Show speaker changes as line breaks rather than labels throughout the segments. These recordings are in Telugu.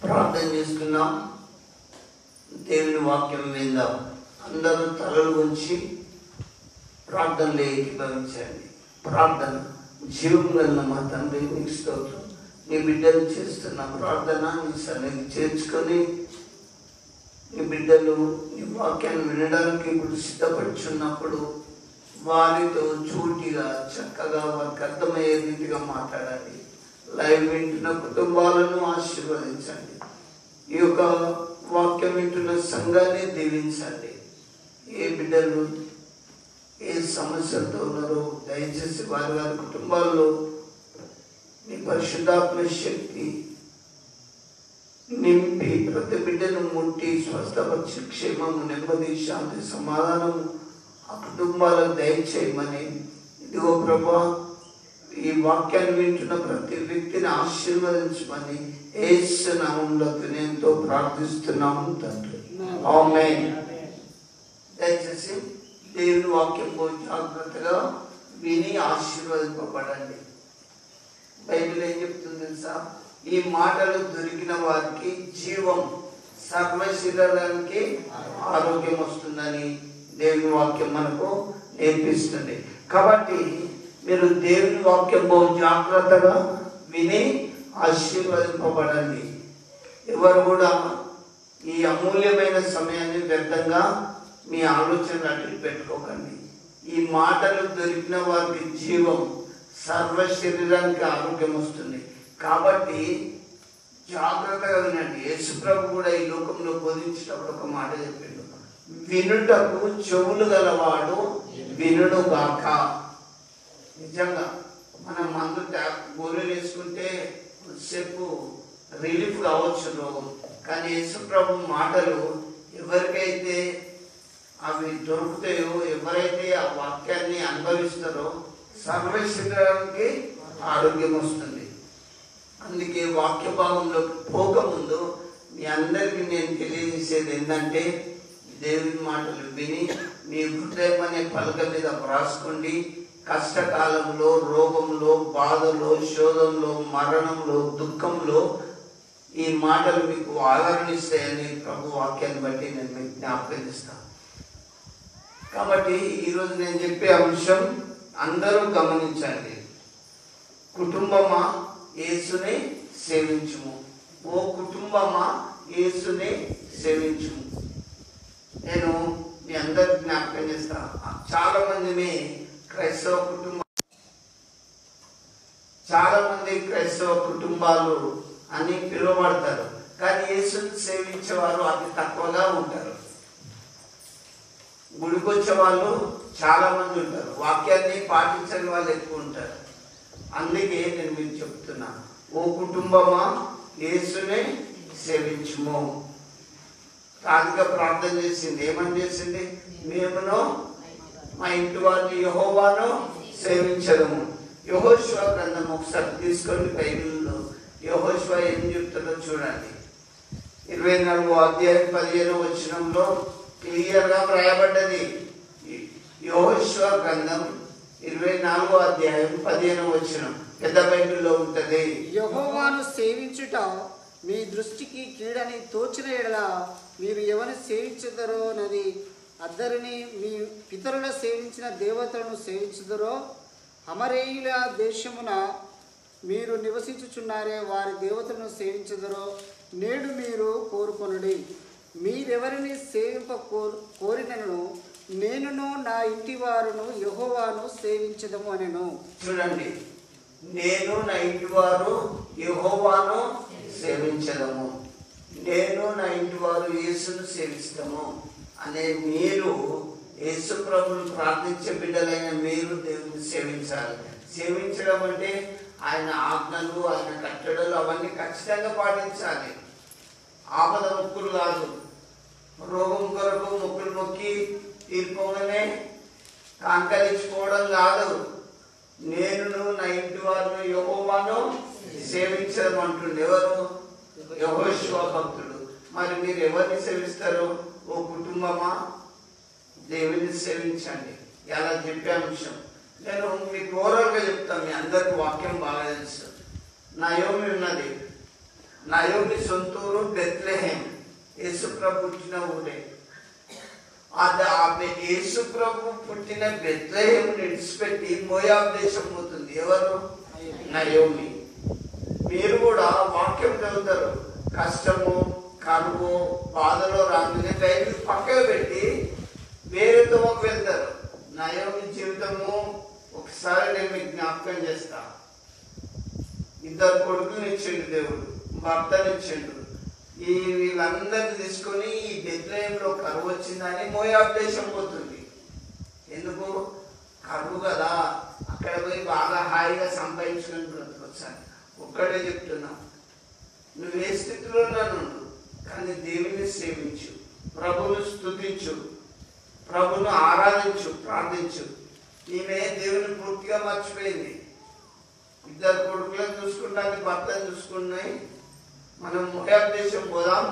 ప్రార్థన చేసుకున్నాం. దేవుని వాక్యం విందాం. అందరూ తలలు ఉంచి ప్రార్థనలో ఏకీభవించండి. ప్రార్థన. జీవం గల మా తండ్రి, నీకు స్తోత్రం. నీ బిడ్డలు చేస్తున్న ప్రార్థన నీ సన్నిధి చేర్చుకొని నీ బిడ్డలు నీ వాక్యాన్ని వినడానికి ఇప్పుడు సిద్ధపడుచున్నప్పుడు వారితో చూటిగా చక్కగా వారికి అర్థమయ్యే రీతిగా మాట్లాడండి. లైవ్ వింటున్న కుటుంబాలను ఆశీర్వదించండి. ఈ యొక్క వాక్యం వింటున్న సంఘాన్ని దీవించండి. ఏ బిడ్డలు ఏ సమస్యలతో ఉన్నారో దయచేసి వారి వారి కుటుంబాల్లో నీ పరిశుద్ధాత్మ శక్తి నింపి ప్రతి బిడ్డను ముట్టి స్వస్థపరిచి క్షేమము, నెమ్మది, శాంతి, సమాధానం ఆ కుటుంబాలకు దయచేయమని, ఇదిగో ప్రభా ఈ వాక్యాన్ని వింటున్న ప్రతి వ్యక్తిని ఆశీర్వదించమని యేసు నామములో వినయంతో ప్రార్థిస్తున్నాము తండ్రి. ఆమేన్. దయచేసి దేవుని వాక్యం జాగ్రత్తగా విని ఆశీర్వదింపబడండి. బైబిల్ ఏం చెప్తుంది తెలుసా? ఈ మాటలు దొరికిన వారికి జీవం, సర్వ శరీరానికి ఆరోగ్యం వస్తుందని దేవుని వాక్యం మనకు నేర్పిస్తుంది. కాబట్టి మీరు దేవుని వాక్యం బహు జాగ్రత్తగా విని ఆశీర్వదింపబడండి. ఎవరు కూడా ఈ అమూల్యమైన సమయాన్ని వ్యర్థంగా మీ ఆలోచనలు అటు పెట్టుకోకండి. ఈ మాటలు దొరికిన వారికి జీవం, సర్వ శరీరానికి ఆరోగ్యం వస్తుంది. కాబట్టి జాగ్రత్తగా వినండి. యేసుప్రభు కూడా ఈ లోకంలో బోధించేటప్పుడు ఒక మాట చెప్పిండు, వినుటకు చెవులు గలవాడు వినుడుగాక. నిజంగా మనం మందు గోళీలు వేసుకుంటే కొద్దిసేపు రిలీఫ్ కావచ్చు రోగం, కానీ యేసుప్రభు మాటలు ఎవరికైతే అవి దొరుకుతాయో, ఎవరైతే ఆ వాక్యాన్ని అనుభవిస్తారో సర్వ శరీరానికి ఆరోగ్యం వస్తుంది. అందుకే వాక్య భాగంలోకి పోకముందు మీ అందరికీ నేను తెలియజేసేది ఏంటంటే, దేవుని మాటలు విని మీ హృదయం అనే పలక మీద వ్రాసుకోండి. కష్టకాలంలో, రోగంలో, బాధలో, శోధంలో, మరణంలో, దుఃఖంలో ఈ మాటలు మీకు ఆదరణ ఇస్తాయని ప్రభు వాక్యాన్ని బట్టి నేను మీకు జ్ఞాపకం చేస్తాను. కాబట్టి ఈరోజు నేను చెప్పే అంశం అందరూ గమనించండి. కుటుంబమా యేసుని సేవించుము. ఓ కుటుంబమా యేసుని సేవించుము. నేను మీ అందరికి జ్ఞాపకం చేస్తా, చాలా మంది క్రైస్తవ కుటుంబాలు అని పిలువబడతారు, కానీ యేసుని సేవించేవారు అతి తక్కువగా ఉంటారు. గుడికొచ్చే వాళ్ళు చాలా మంది ఉంటారు, వాక్యాన్ని పాటించని వాళ్ళు ఎక్కువ ఉంటారు. అందుకే నేను మీకు చెప్తున్నా, ఓ కుటుంబమా యేసుని సేవించుము. రాధిక ప్రార్థన చేసింది, ఏమని చేసింది? మేమును మా ఇంటి వారిని యెహోవాను సేవించదము. యెహోషువ గ్రంథం ఒకసారి తీసుకొని బైబిల్లో యెహోషువ ఏం చెప్తుందో చూడండి. 24వ అధ్యాయం 15వ వచనంలో క్లియర్గా రాయబడ్డది. యెహోషువ గ్రంథం 24వ అధ్యాయం 15వ వచనం పెద్ద బైబిల్లో ఉంటది.
యెహోవాను సేవించుట మీ దృష్టికి కీడని తోచిన ఎడల మీరు ఎవరిని సేవించుదరో నది అద్దరిని మీ పితరుల సేవించిన దేవతలను సేవించుదరో, అమరేయుల దేశమున మీరు నివసించుచున్నారే వారి దేవతలను సేవించుదరో నేడు మీరు కోరుకొనుడి. మీరెవరిని సేవింప కోరినను నేనును నా ఇంటి వారును యెహోవాను సేవించదము అనెను.
చూడండి, నేను నా ఇంటి వారు యెహోవాను సేవించదము, నేను నా ఇంటి వారు యేసును సేవిస్తాము అనే మీరు, యేసు ప్రభువును ప్రార్థించే బిడ్డలైన మీరు దేవుని సేవించాలి. సేవించడం అంటే ఆయన ఆజ్ఞలు, ఆయన కట్టడలు అవన్నీ ఖచ్చితంగా పాటించాలి. ఆపద మొక్కులు కాదు, రోగం కొరకు మొక్కులు మొక్కి తీర్పుగానే కాంకరించుకోవడం కాదు. నేను నా ఇంటి వారిని యెహోవాను సేవించడం అంటుండే ఎవరు? యెహోషువ భక్తుడు. మరి మీరు ఎవరిని సేవిస్తారు? ఓ కుటుంబమా దేవుని సేవించండి. ఎలా చెప్పే అంశం నేను మీకు ఓవరాల్గా చెప్తాను, మీ అందరికి వాక్యం బాగా తెలుసు. నయోమి ఉన్నది, నయోమి సొంతూరు బెత్లెహేం, యేసుప్రభు పుట్టిన ఊరే. అది యేసుప్రభు పుట్టిన బెత్లెహేం విడిచిపెట్టి మోయాబు దేశం పోతుంది. ఎవరు? నయోమి. మీరు కూడా వాక్యం చదువుతారు, కష్టము కరువు బాధలో రాగానే బైబిల్ పక్కకు పెట్టి వేరే తోమకు వెళ్తారు. నయోమి జీవితము ఒకసారి నేను మీకు జ్ఞాపకం చేస్తా. 2 కొడుకులు ఇచ్చిండు దేవుడు, భర్తను ఇచ్చిండు. వీళ్ళందరినీ తీసుకొని ఈ బెత్లెహేంలో కరువు వచ్చిందని మోయాబు దేశం పోతుంది. ఎందుకు? కరువు కదా, అక్కడ పోయి బాగా హాయిగా సంపాదించుకొని బ్రతకొచ్చాను. ఒక్కడే చెప్తున్నా, నువ్వు ఏ స్థితిలో నన్ను కానీ దేవుని సేవించు, ప్రభువును స్తుతించు, ప్రభువును ఆరాధించు, ప్రార్థించు. ఈమె దేవుని పూర్తిగా మర్చిపోయింది. 2 కొడుకులను చూసుకుంటానికి భర్తను చూసుకున్నాయి. మనం మోయాబు దేశం పోదాం,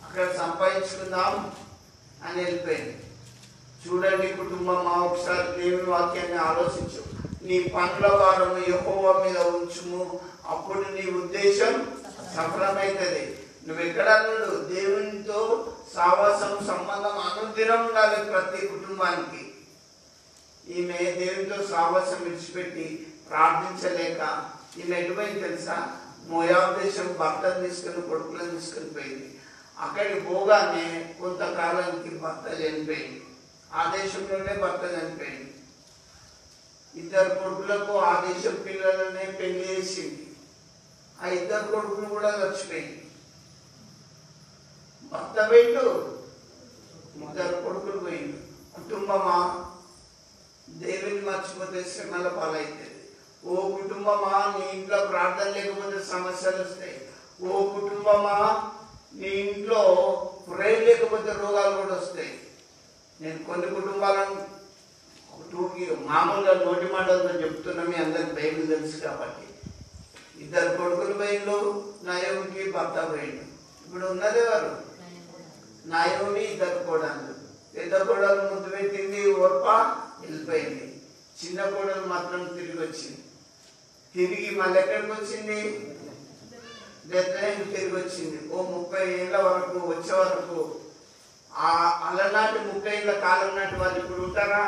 అక్కడ సంపాదించుకుందాం అని వెళ్ళిపోయింది. చూడండి కుటుంబమా, ఒకసారి దేవుని వాక్యాన్ని ఆలోచించు. నీ పనుల భారము యెహోవా మీద ఉంచుము, అప్పుడు నీ ఉద్దేశం సఫలమైతుంది. నువ్వు ఎక్కడన్నాడు? దేవునితో సావాసం సంబంధం అనుదినం ఉండాలి ప్రతి కుటుంబానికి. ఈమె దేవునితో సావాసం విడిచిపెట్టి ప్రార్థించలేక ఈమె ఎటుపోయింది తెలుసా? మోయాబు దేశం భర్తను తీసుకుని కొడుకులను తీసుకుని పోయింది. అక్కడికి పోగానే కొంతకాలానికి భర్త చనిపోయింది. ఆ దేశంలోనే భర్త చనిపోయింది. 2 కొడుకులకు ఆ దేశం పిల్లలనే పెళ్లి చేసింది. ఆ 2 కొడుకులు కూడా చచ్చిపోయింది. భర్త పోయిండు, 2 కొడుకులు పోయిండు. కుటుంబమా, దేవుని మర్చిపోతే శ్రమల పాలవుతుంది. ఓ కుటుంబమా, నీ ఇంట్లో ప్రార్థన లేకపోతే సమస్యలు వస్తాయి. ఓ కుటుంబమా, నీ ఇంట్లో ప్రేమ లేకపోతే రోగాలు కూడా వస్తాయి. నేను కొన్ని కుటుంబాలను మామూలుగా నోటి మాటలతో చెప్తున్నా, మీ అందరికి బైబిల్ తెలుసు కాబట్టి. 2 కొడుకులు పోయిండు, నయోమికి భర్త పోయిండు. ఇప్పుడు ఉన్నది ఎవరు? నయోమి 2 కోడళ్ళు. పెద్ద కోడలు ముద్దు పెట్టింది, ఓర్ప వెళ్ళిపోయింది. చిన్న కోడలు మాత్రం తిరిగి వచ్చింది. తిరిగి మళ్ళీ ఎక్కడికి వచ్చింది? బెత్లెహేం తిరిగి వచ్చింది. ఓ 30 ఏళ్ళ వరకు వచ్చే వరకు అలనాటి 30 ఏళ్ళ కాలం నాటి వాళ్ళు ఇప్పుడు ఉంటారా?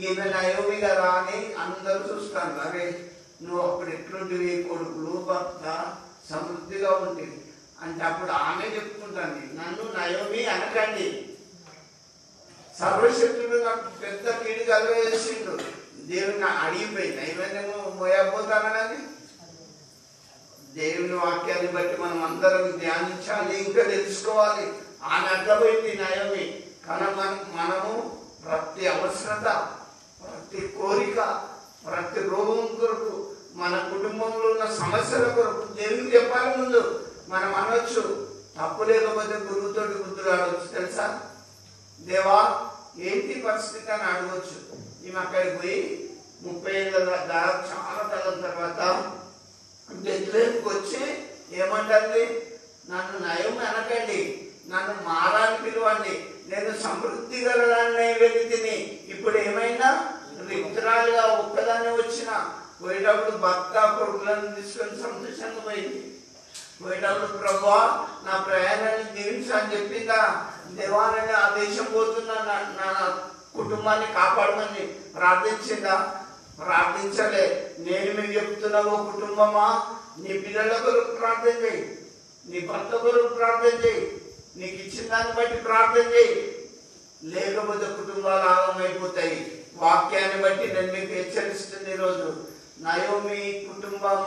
ఈమె నయోమి కదా అని అందరూ చూస్తాను. అరే నువ్వు అప్పుడు ఎట్లుంటివి, కొడుకులు భర్త సమృద్ధిగా ఉంటుంది అంటే అప్పుడు ఆమె చెప్పుకుంటాను, నన్ను నయోమి అనకండి, సర్వశక్తుడు నాకు పెద్ద కీడు కలగజేసిండు. దేవుని అడిగిపోయింది. ఏమైనా మోయబోతానని దేవుని వాక్యాన్ని బట్టి మనం అందరం ధ్యానించాలి, ఇంకా తెలుసుకోవాలి. ఆమె అట్లా పోయింది నయోమి. కానీ మనము ప్రతి అవసరత, ప్రతి కోరిక, ప్రతి రోగం కొరకు, మన కుటుంబంలో ఉన్న సమస్యల కొరకు దేవునికి చెప్పాలి. ముందు మనం అనొచ్చు, తప్పు లేకపోతే గురువుతోటి బుద్ధులు ఆడవచ్చు. తెలుసా? దేవా ఏంటి పరిస్థితి అని అడగవచ్చు. ఈమె అక్కడికి పోయి 30 ఏళ్ళ దాదాపు చాలా కాలం తర్వాత బెత్లెహేంకి వచ్చి ఏమంటుంది? నన్ను నయోమి అనకండి, నన్ను మారాన్ని పిలవండి, నేను సమృద్ధి గలదాన్ని వెళ్ళి తిని ఇప్పుడు ఏమైనా రిక్తురాలుగా ఒక్కదాన్ని వచ్చిన. పోయేటప్పుడు భర్త కొడుకులను తీసుకొని సంతోషంగా పోయింది. పోయేటప్పుడు ప్రభువా నా ప్రయాణాన్ని దీవించు అని చెప్పిందా? దేవాలని ఆ దేశం పోతున్నా నా కుటుంబాన్ని కాపాడమని ప్రార్థించిందా? ప్రార్థించలే. నేను మీకు చెప్తున్నా, ఓ కుటుంబమా, నీ పిల్లల కొరకు ప్రార్థన చేయి, నీ భర్త కొరకు ప్రార్థన చేయి, నీకు ఇచ్చిన దాన్ని బట్టి ప్రార్థన చేయి, లేకపోతే కుటుంబాలు ఆగమైపోతాయి. వాక్యాన్ని బట్టి నేను మీకు హెచ్చరిస్తుంది. ఈరోజు నయోమి కుటుంబం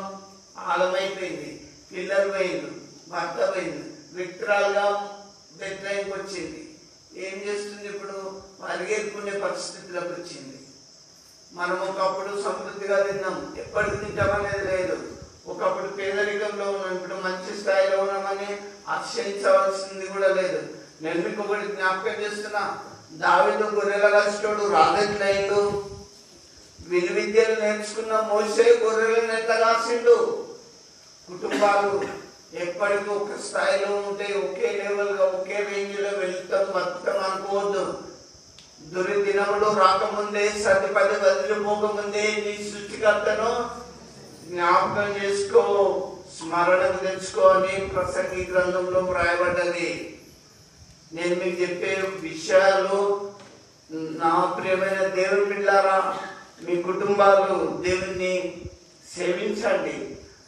ఆలమైపోయింది. పిల్లలు పోయింది, భర్త పోయింది, విక్రాలుగా బెత్లెహేంకి వచ్చింది. ఏం చేస్తుంది? ఇప్పుడు పరిగెత్తుకునే పరిస్థితిలోకి వచ్చింది. మనం ఒకప్పుడు సమృద్ధిగా తిన్నాం, ఎప్పటికి తింటామనేది లేదు. ఒకప్పుడు పేదరికంలో ఉన్నాం, ఇప్పుడు మంచి స్థాయిలో ఉన్నామని ఆశ్రయించవలసింది కూడా లేదు. నేను మీకు ఒకటి జ్ఞాపకం చేస్తున్నా, దావీదు గొర్రెల కాసేటోడు రాజెట్లయిండు. విలువిద్యలు నేర్చుకున్న మోషే గొర్రెలను ఎట్లా కాసిండు. కుటుంబాలు ఎప్పటికీ ఒక స్థాయిలో ఉంటే ఒకే లెవెల్గా ఒకే రేంజ్లో వెళ్తాం, బతుకం అనుకోవద్దు. దుర్దినములు రాకముందే, సతిపది వదిలిపోకముందే నీ సృష్టికర్తను జ్ఞాపకం చేసుకో. స్మరణకు తెచ్చుకో అని ప్రసంగి గ్రంథంలో వ్రాయబడ్డది. నేను మీకు చెప్పే విషయాలు నా ప్రియమైన దేవుని బిడ్డలారా, మీ కుటుంబాలు దేవుణ్ణి సేవించండి.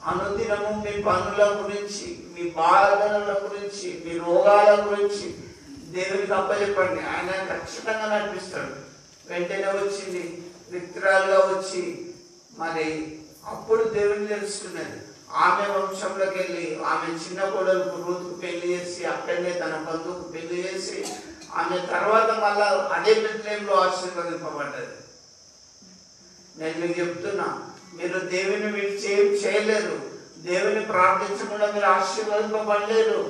అనుదినము మీ పనుల గురించి, మీ బాధల గురించి, మీ రోగాల గురించి దేవునికి అప్పచెప్పండి. ఆయన ఖచ్చితంగా నడిపిస్తాడు. వెంటనే వచ్చింది విక్రాలుగా వచ్చి మరి అప్పుడు దేవుని తెలుసుకున్నది. ఆమె వంశంలోకి వెళ్ళి ఆమె చిన్న కోడలకు రూతుకు పెళ్లి చేసి అక్కడనే తన బంధువుకు పెళ్లి చేసి ఆమె తర్వాత మళ్ళా అదే బెత్లెహేములో ఆశీర్వదింపబడ్డది. నేను మీకు చెప్తున్నా, మీరు దేవుని విడిచి ఏం చేయలేరు. దేవుని ప్రార్థించకుండా మీరు ఆశీర్వదింపబడలేరు.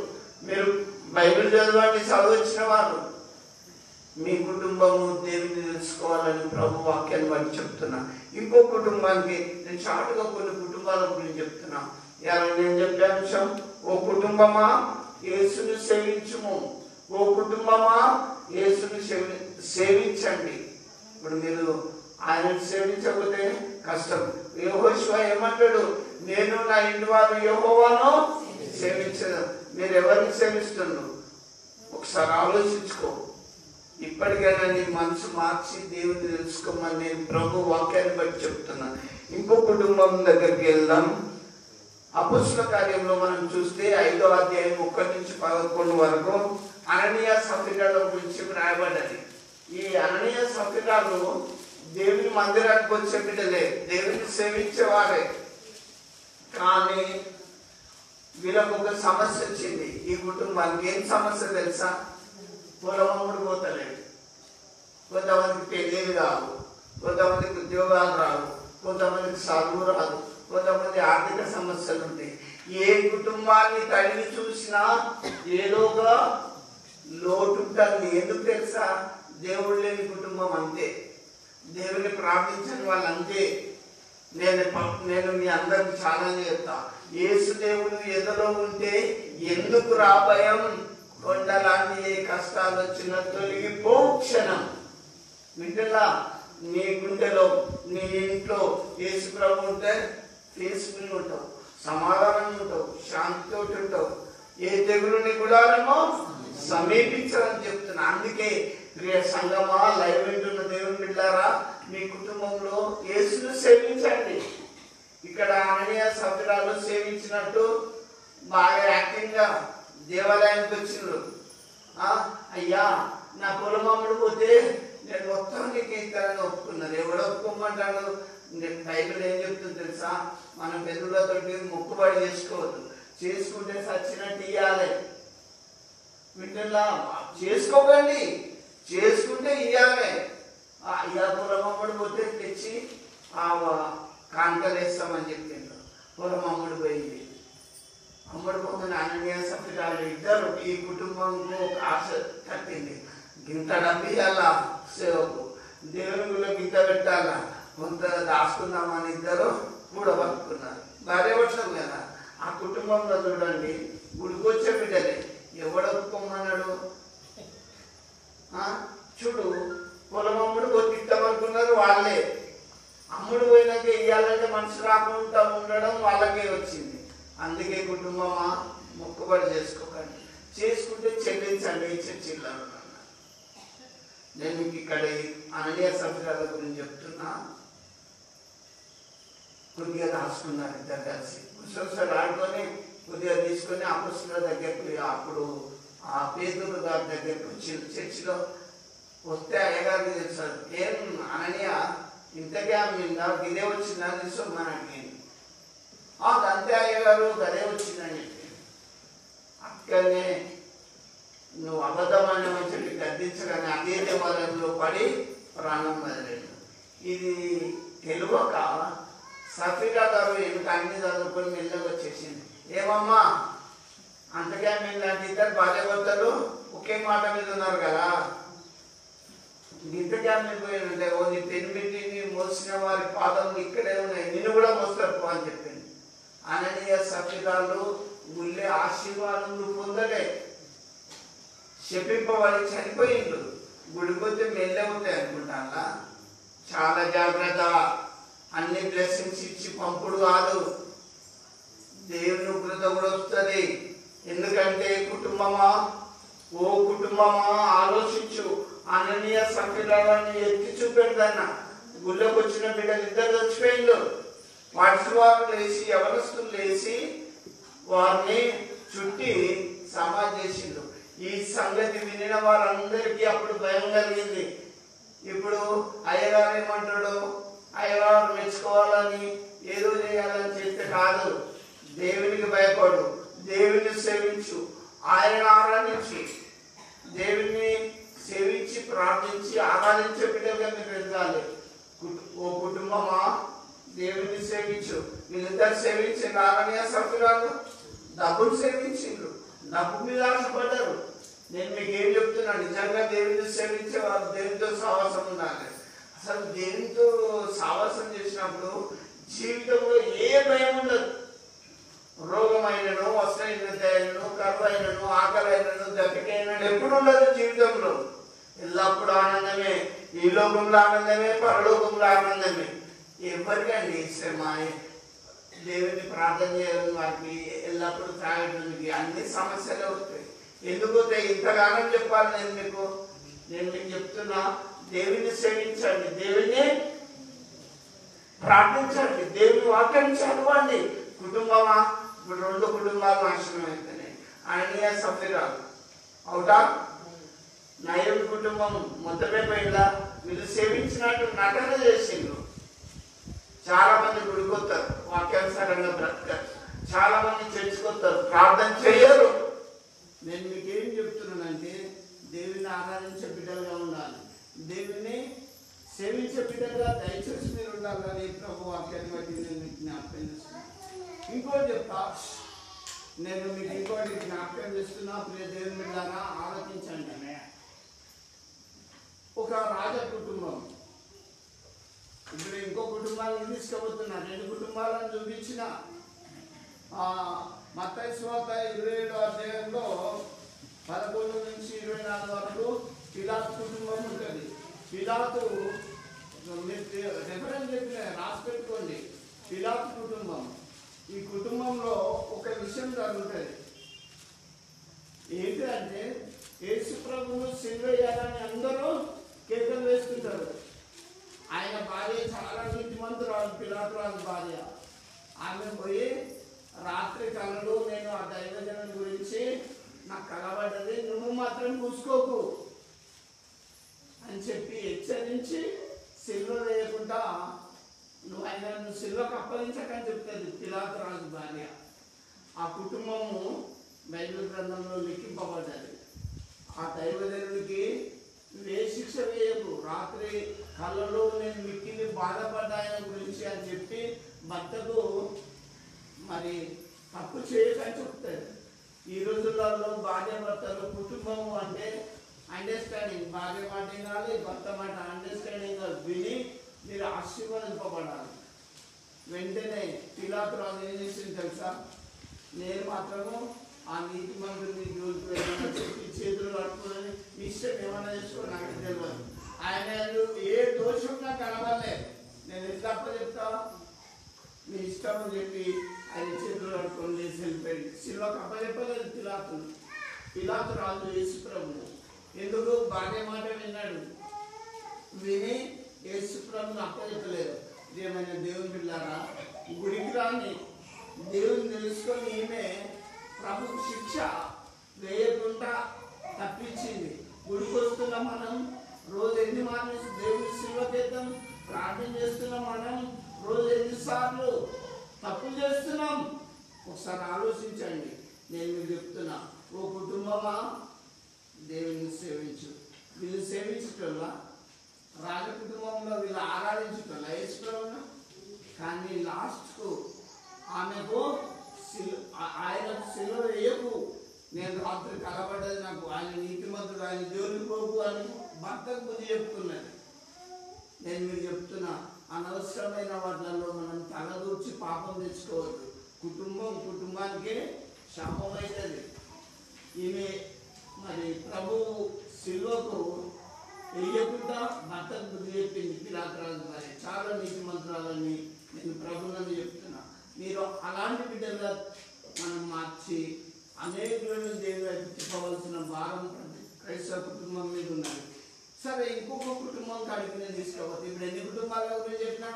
మీరు బైబిల్ చదవండి, చదవచ్చిన వారు. మీ కుటుంబము దేవుని తెలుసుకోవాలని ప్రభు వాక్యాన్ని బట్టి చెప్తున్నా. ఇంకో కుటుంబానికి నేను షార్ట్గా కొన్ని కుటుంబాల గురించి చెప్తున్నా. నేను చెప్పే అంశం, ఓ కుటుంబమా యేసుని సేవించుము. ఓ కుటుంబమా యేసుని సేవించండి. ఇప్పుడు మీరు ఆయనను సేవించకపోతే కష్టం. యెహోషువ ఏమంటాడు? నేను నా ఇంటి వారు యెహోవాను సేవించదు. మీరు ఎవరిని సేవిస్తున్నారు? ఒకసారి ఆలోచించుకో. ఇప్పటికైనా నీ మనసు మార్చి దేవుని తెలుసుకోమని నేను ప్రభు వాక్యాన్ని బట్టి చెప్తున్నా. ఇంకో కుటుంబం దగ్గరికి వెళ్దాం. అపొస్తలుల కార్యంలో మనం చూస్తే 5వ అధ్యాయం 1 నుంచి 11 వరకు అననీయ సఫీరాల గురించి రాయబడ్డది. ఈ అననీయ సఫీరాలు దేవుని మందిరానికి వచ్చే బిడ్డలే, దేవుని సేవించేవారే. కానీ వీళ్ళకు ఒక సమస్య వచ్చింది. ఈ కుటుంబానికి ఏం సమస్య తెలుసా? పొలమమ్ముడు పోతలేదు. కొంతమందికి పెళ్ళిళ్ళు రావు, కొంతమందికి ఉద్యోగాలు రావు, కొంతమందికి చదువు రాదు, కొంతమంది ఆర్థిక సమస్యలు ఉంటాయి. ఏ కుటుంబాన్ని తల్లి చూసినా ఏదో ఒక లోటు ఉంటుంది. ఎందుకు తెలుసా? దేవుడు లేని కుటుంబం అంతే, దేవుని ప్రార్థించని వాళ్ళు అంతే. నేను మీ అందరికి చాలా చెప్తా, యేసు దేవుడు ఎదలో ఉంటే ఎందుకు రాభయం? కొండలాంటి ఏ కష్టాలు వచ్చినా తొలగిపో క్షణం. వింటలా నీ గుండెలో నీ ఇంట్లో యేసు ప్రభు ఉంటే పీస్ఫుల్ ఉంటావు, సమాధానం ఉంటావు, శాంతితో ఉంటావు. ఏ తెగులుని గుడారమో సమీపించాలని చెప్తున్నా. అందుకే ప్రియ సంగమా, లైవ్ వింటున్న దేవుని బిడ్డారా, మీ కుటుంబంలో యేసును సేవించండి. ఇక్కడ అననీయ సఫీరాలు సేవించినట్టు బాగా యాక్టింగ్గా దేవాలయానికి వచ్చిండ్రు. అయ్యా నా పొలం అమ్ముడు పోతే నేను మొత్తం నీకు ఇస్తానని ఒప్పుకున్నారు. ఎవడు ఒప్పుకోమంటాడు? బైబిల్ ఏం చెప్తుంది తెలుసా? మన పెద్దలతో మొక్కుబడి చేసుకోవద్దు, చేసుకుంటే సచ్చినట్టు ఇయ్యాలి. వీటిల్లా చేసుకోకండి, చేసుకుంటే ఇయ్యాలి. ఇలా పొలం అమ్ముడు పోతే తెచ్చి కానుకలు వేస్తామని చెప్పిండ్రు. పొలం అమ్ముడు పోయింది. అమ్ముడు పోతున్న అననీయ సఫీరాలు ఇద్దరు ఈ కుటుంబంకు ఒక ఆశ కట్టింది. గింత డబ్బు ఇవ్వాలా సేవకు, దేవుని గింత పెట్టాలా, కొంత దాచుకుందామని ఇద్దరు కూడా పట్టుకున్నారు. భార్య పడతాం కదా. ఆ కుటుంబంలో చూడండి, గుడికొచ్చే బిడ్డలే. ఎవడు ఒప్పుకోమన్నాడు? చూడు, పొలం అమ్ముడు కొట్టిస్తామనుకున్నారు వాళ్ళే. అమ్ముడు పోయినాక ఇవ్వాలంటే మనిషి రాకుండా ఉండడం వాళ్ళకే వచ్చింది. అందుకే కుటుంబమా మొక్కుబడి చేసుకోకండి, చేసుకుంటే చెల్లించండి చర్చిల్లారు. నేను మీకు ఇక్కడ అననీయ సఫీరాల గురించి చెప్తున్నా. కొద్దిగా రాసుకున్నారు ఇద్దరు కలిసి, కుసలు ఆడుకొని కొద్దిగా తీసుకొని అపొస్తలుల దగ్గరికి, అప్పుడు ఆ పేతురు గారి దగ్గరికి వచ్చి చర్చిలో వస్తే అయ్యగారికి తెలుసారు, ఏం అననీయ ఇంతకే నాకు ఇదే వచ్చిందా తీసుకోమని అడిగింది. అంతే అయ్యగారు గదే వచ్చిందని చెప్పి అక్కడనే నువ్వు అబద్ధమని చెప్పి గద్దించగానే అదే దేవాలయంలో పడి ప్రాణం వదిలేదు. ఇది తెలియక సఫీరా గారు ఎందుకు అన్ని చదువుకొని మెల్లగా వచ్చేసింది. ఏమమ్మా అంతకే మేము లాంటి ఇద్దరు భార్యాభర్తలు ఒకే మాట మీద ఉన్నారు కదా, ఇంతకే మీరు పోయినంటే ఓ నీ పెనిమిటి మోసిన వారి పాదములు ఇక్కడే ఉన్నాయి, నిన్ను కూడా మోస్తారు అని చెప్పింది. అననీయ సఫీరాలు గుళ్ళే ఆశీర్వాదం పొందలే, శపింపబడి చనిపోయిండు. గుడిపోతే మెల్లె అవుతాయి అనుకుంటా. చాలా జాగ్రత్త. అన్ని బ్లెస్సింగ్స్ ఇచ్చి పంపుడు కాదు. దేవుని ఉగ్రత కూడా వస్తుంది. ఎందుకంటే కుటుంబమా, ఓ కుటుంబమా ఆలోచించు. అననీయ సఫీరాలని ఎత్తి చూపెడదన్న గుళ్ళకు వచ్చిన బిడ్డలు ఇద్దరు చచ్చిపోయిండు. వారు లేచి యవనస్తులు లేచి వారిని చుట్టి సమాధి చేసిండు. ఈ సంగతి వినిన వారందరికీ అప్పుడు భయం కలిగింది. ఇప్పుడు అయ్యగారు ఏమంటాడు, అయ్యగారు మెచ్చుకోవాలని ఏదో చేయాలని చేస్తే కాదు. దేవునికి భయపడు, దేవుని సేవించు, ఆయన ఆరాధించు. దేవుని సేవించి ప్రార్థించి ఆరాధించే బిడ్డలుగా మీరు ఎదగాలి. ఓ కుటుంబమా దేవుని సేవించు. వీళ్ళిద్దరు సేవించిండు. అననీయ సఫీరాలు డబ్బులు సేవించిండ్రు, డబ్బు మీద ఆశపడ్డారు. నేను మీకు ఏం చెప్తున్నా, నిజంగా దేవుని సేవించే వారు దేవునితో సహవాసం ఉండాలి. అసలు దేవునితో సహవాసం చేసినప్పుడు జీవితంలో ఏ భయం ఉండదు. రోగమైనను, వస్త్రహీనతను, కరువైనను, ఆకలైనను, దప్పికైనను ఎప్పుడు ఉండదు జీవితంలో. ఎల్లప్పుడూ ఆనందమే. ఈ లోకంలో ఆనందమే, పరలోకంలో ఆనందమే. ఎవరికండి శ్రమ? దేవుని ప్రార్థన చేయడం వారికి ఎల్లప్పుడూ తాగడానికి అన్ని సమస్యలు వస్తాయి. ఎందుకంటే ఇంతగానో చెప్పాలి నేను మీకు చెప్తున్నా, దేవుని సేవించండి, దేవుని ప్రార్థించండి, దేవుని వాక్యాన్ని చదవండి. కుటుంబమా, ఇప్పుడు 2 కుటుంబాలు నాశనం అవుతున్నాయి. అననీయ సఫీరాలు అవుతా, నయం కుటుంబం మొత్తమే పోయిందా? వీళ్ళు సేవించినట్టు నటన చేసిండ్రు. చాలా మంది గుడికొస్తారు, వాక్యానుసారంగా బ్రతకారు. చాలా మంది చర్చకొస్తారు, ప్రార్థన చేయరు. నేను మీకేం చెప్తున్నానంటే దేవుని ఆరాధించే బిడ్డలుగా ఉండాలి, దేవుని సేవించే బిడ్డలుగా దయచేసి మీరు ఉండాలని ప్రభు వాక్యాన్ని బట్టి నేను మీకు జ్ఞాపకం చేస్తున్నాను. ఇంకోటి చెప్తా, నేను మీకు ఇంకోటి జ్ఞాపకం చేస్తున్నా. ప్రియ దేవుని బిడ్డలారా ఆలోచించండి. ఒక రాజ కుటుంబం, ఇప్పుడు ఇంకో కుటుంబాలను తీసుకుపోతున్నా. 2 కుటుంబాలను చూపించిన మత్తయి సువార్త 27వ అధ్యాయంలో 11 నుంచి 24 వరకు పిలాతు కుటుంబం ఉంటుంది. పిలాతు రెఫరెన్స్ చెప్పిన రాసి పెట్టుకోండి. పిలాతు కుటుంబం, ఈ కుటుంబంలో ఒక విషయం జరుగుతుంది. ఏంటంటే యేసు ప్రభువును సిలువ వేయాలని అందరూ కేకలు వేస్తుంటారు. ఆయన భార్య చాలా నీతిమంతురాలు, పిలాతు రాజు భార్య. ఆమె పోయి రాత్రి కళలో నేను ఆ దైవజనం గురించి నాకు కలబడ్డది, నువ్వు మాత్రం పూసుకోకు అని చెప్పి హెచ్చరించి సిల్వ వేయకుండా నువ్వు ఆయనను సిల్వకు అప్పగించకని చెప్తుంది పిలాతు రాజు భార్య. ఆ కుటుంబము బైబిల్ గ్రంథంలో లిఖింపబడ్డది. ఆ దైవజనుడికి ఏ శిక్ష వేయకు, రాత్రి కళ్ళలో నేను మిక్కిలి బాధపడ్డా ఆయన గురించి అని చెప్పి భర్తకు మరి తప్పు చేయకని చెప్తారు. ఈ రోజులలో భార్య భర్తలు కుటుంబం అంటే అండర్స్టాండింగ్, భార్య మాట వినాలి, భర్త మాట అండర్స్టాండింగ్ విని మీరు ఆశీర్వదింపబడాలి. వెంటనే పిలాతు రాజు ఏం చేసింది తెలుసా? నేను మాత్రము ఆ నీతి మంత్రుని జోలికి వెళ్ళాలని చెప్పి చేతులు కట్టుకోవాలని ఇష్టం ఏమన్నా చేసుకో నాకు తెలియదు. ఆయన ఏ దోషం నాకు కనబడలేదు, నేను ఎట్లా చెప్తా మీ ఇష్టం అని చెప్పి ఆయన చేతులు కట్టుకొని చేసి వెళ్ళిపోయింది. సిల్వకు అప్పచెప్పలేదు పిలాతు రాజు యేసు ప్రభువు. ఎందుకు? భార్య మాట విన్నాడు, విని యేసు ప్రభువును అప్పచెప్పలేదు. ఏమైనా దేవుని పిల్లారా, గుడికి రాని దేవుని తెలుసుకొని ఈమె ప్రభు శిక్ష వేయకుండా తప్పించింది. గుడికి వస్తున్నాం మనం, రోజు ఎన్ని మార్లు దేవుని సిల్వకేద్దాం, ప్రార్థన చేస్తున్నాం మనం, రోజు ఎన్నిసార్లు తప్పులు చేస్తున్నాం. ఒకసారి ఆలోచించండి. నేను మీకు చెప్తున్నా, ఓ కుటుంబమా దేవుని సేవించు. వీళ్ళు సేవించటోళ్ళ, రాజ కుటుంబంలో వీళ్ళు ఆరాధించటోళ్ళ యేసు ప్రభువును. కానీ లాస్ట్కు ఆమెకు ఆయనకు సిలువ వేయకు, నేను రాత్రి కలబడ్డది నాకు, ఆయన నీతిమంతుడు, ఆయన జోలికి పోకు అని భర్తకు బుద్ధి చెప్తున్నది. నేను మీకు చెప్తున్నా, అనవసరమైన వాటిలలో మనం తలదూర్చి పాపం తెచ్చుకోవద్దు. కుటుంబానికే శాపం అవుతుంది. ఈమె మరి ప్రభు సిల్వకు వేయకుండా భర్తకు బుద్ధి చెప్పింది పిలాతు రాజు భార్య. చాలా నీతి మంత్రాలని నేను ప్రభువులను చెప్తున్నా. మీరు అలాంటి బిడ్డలుగా దేవుని వైపు తిప్పవలసిన భారం క్రైస్తవ కుటుంబం మీద ఉన్నది. సరే, ఇంకొక కుటుంబం కాడికి నేను తీసుకోవచ్చు. ఇప్పుడు ఎన్ని కుటుంబాల గురించి చెప్పినా?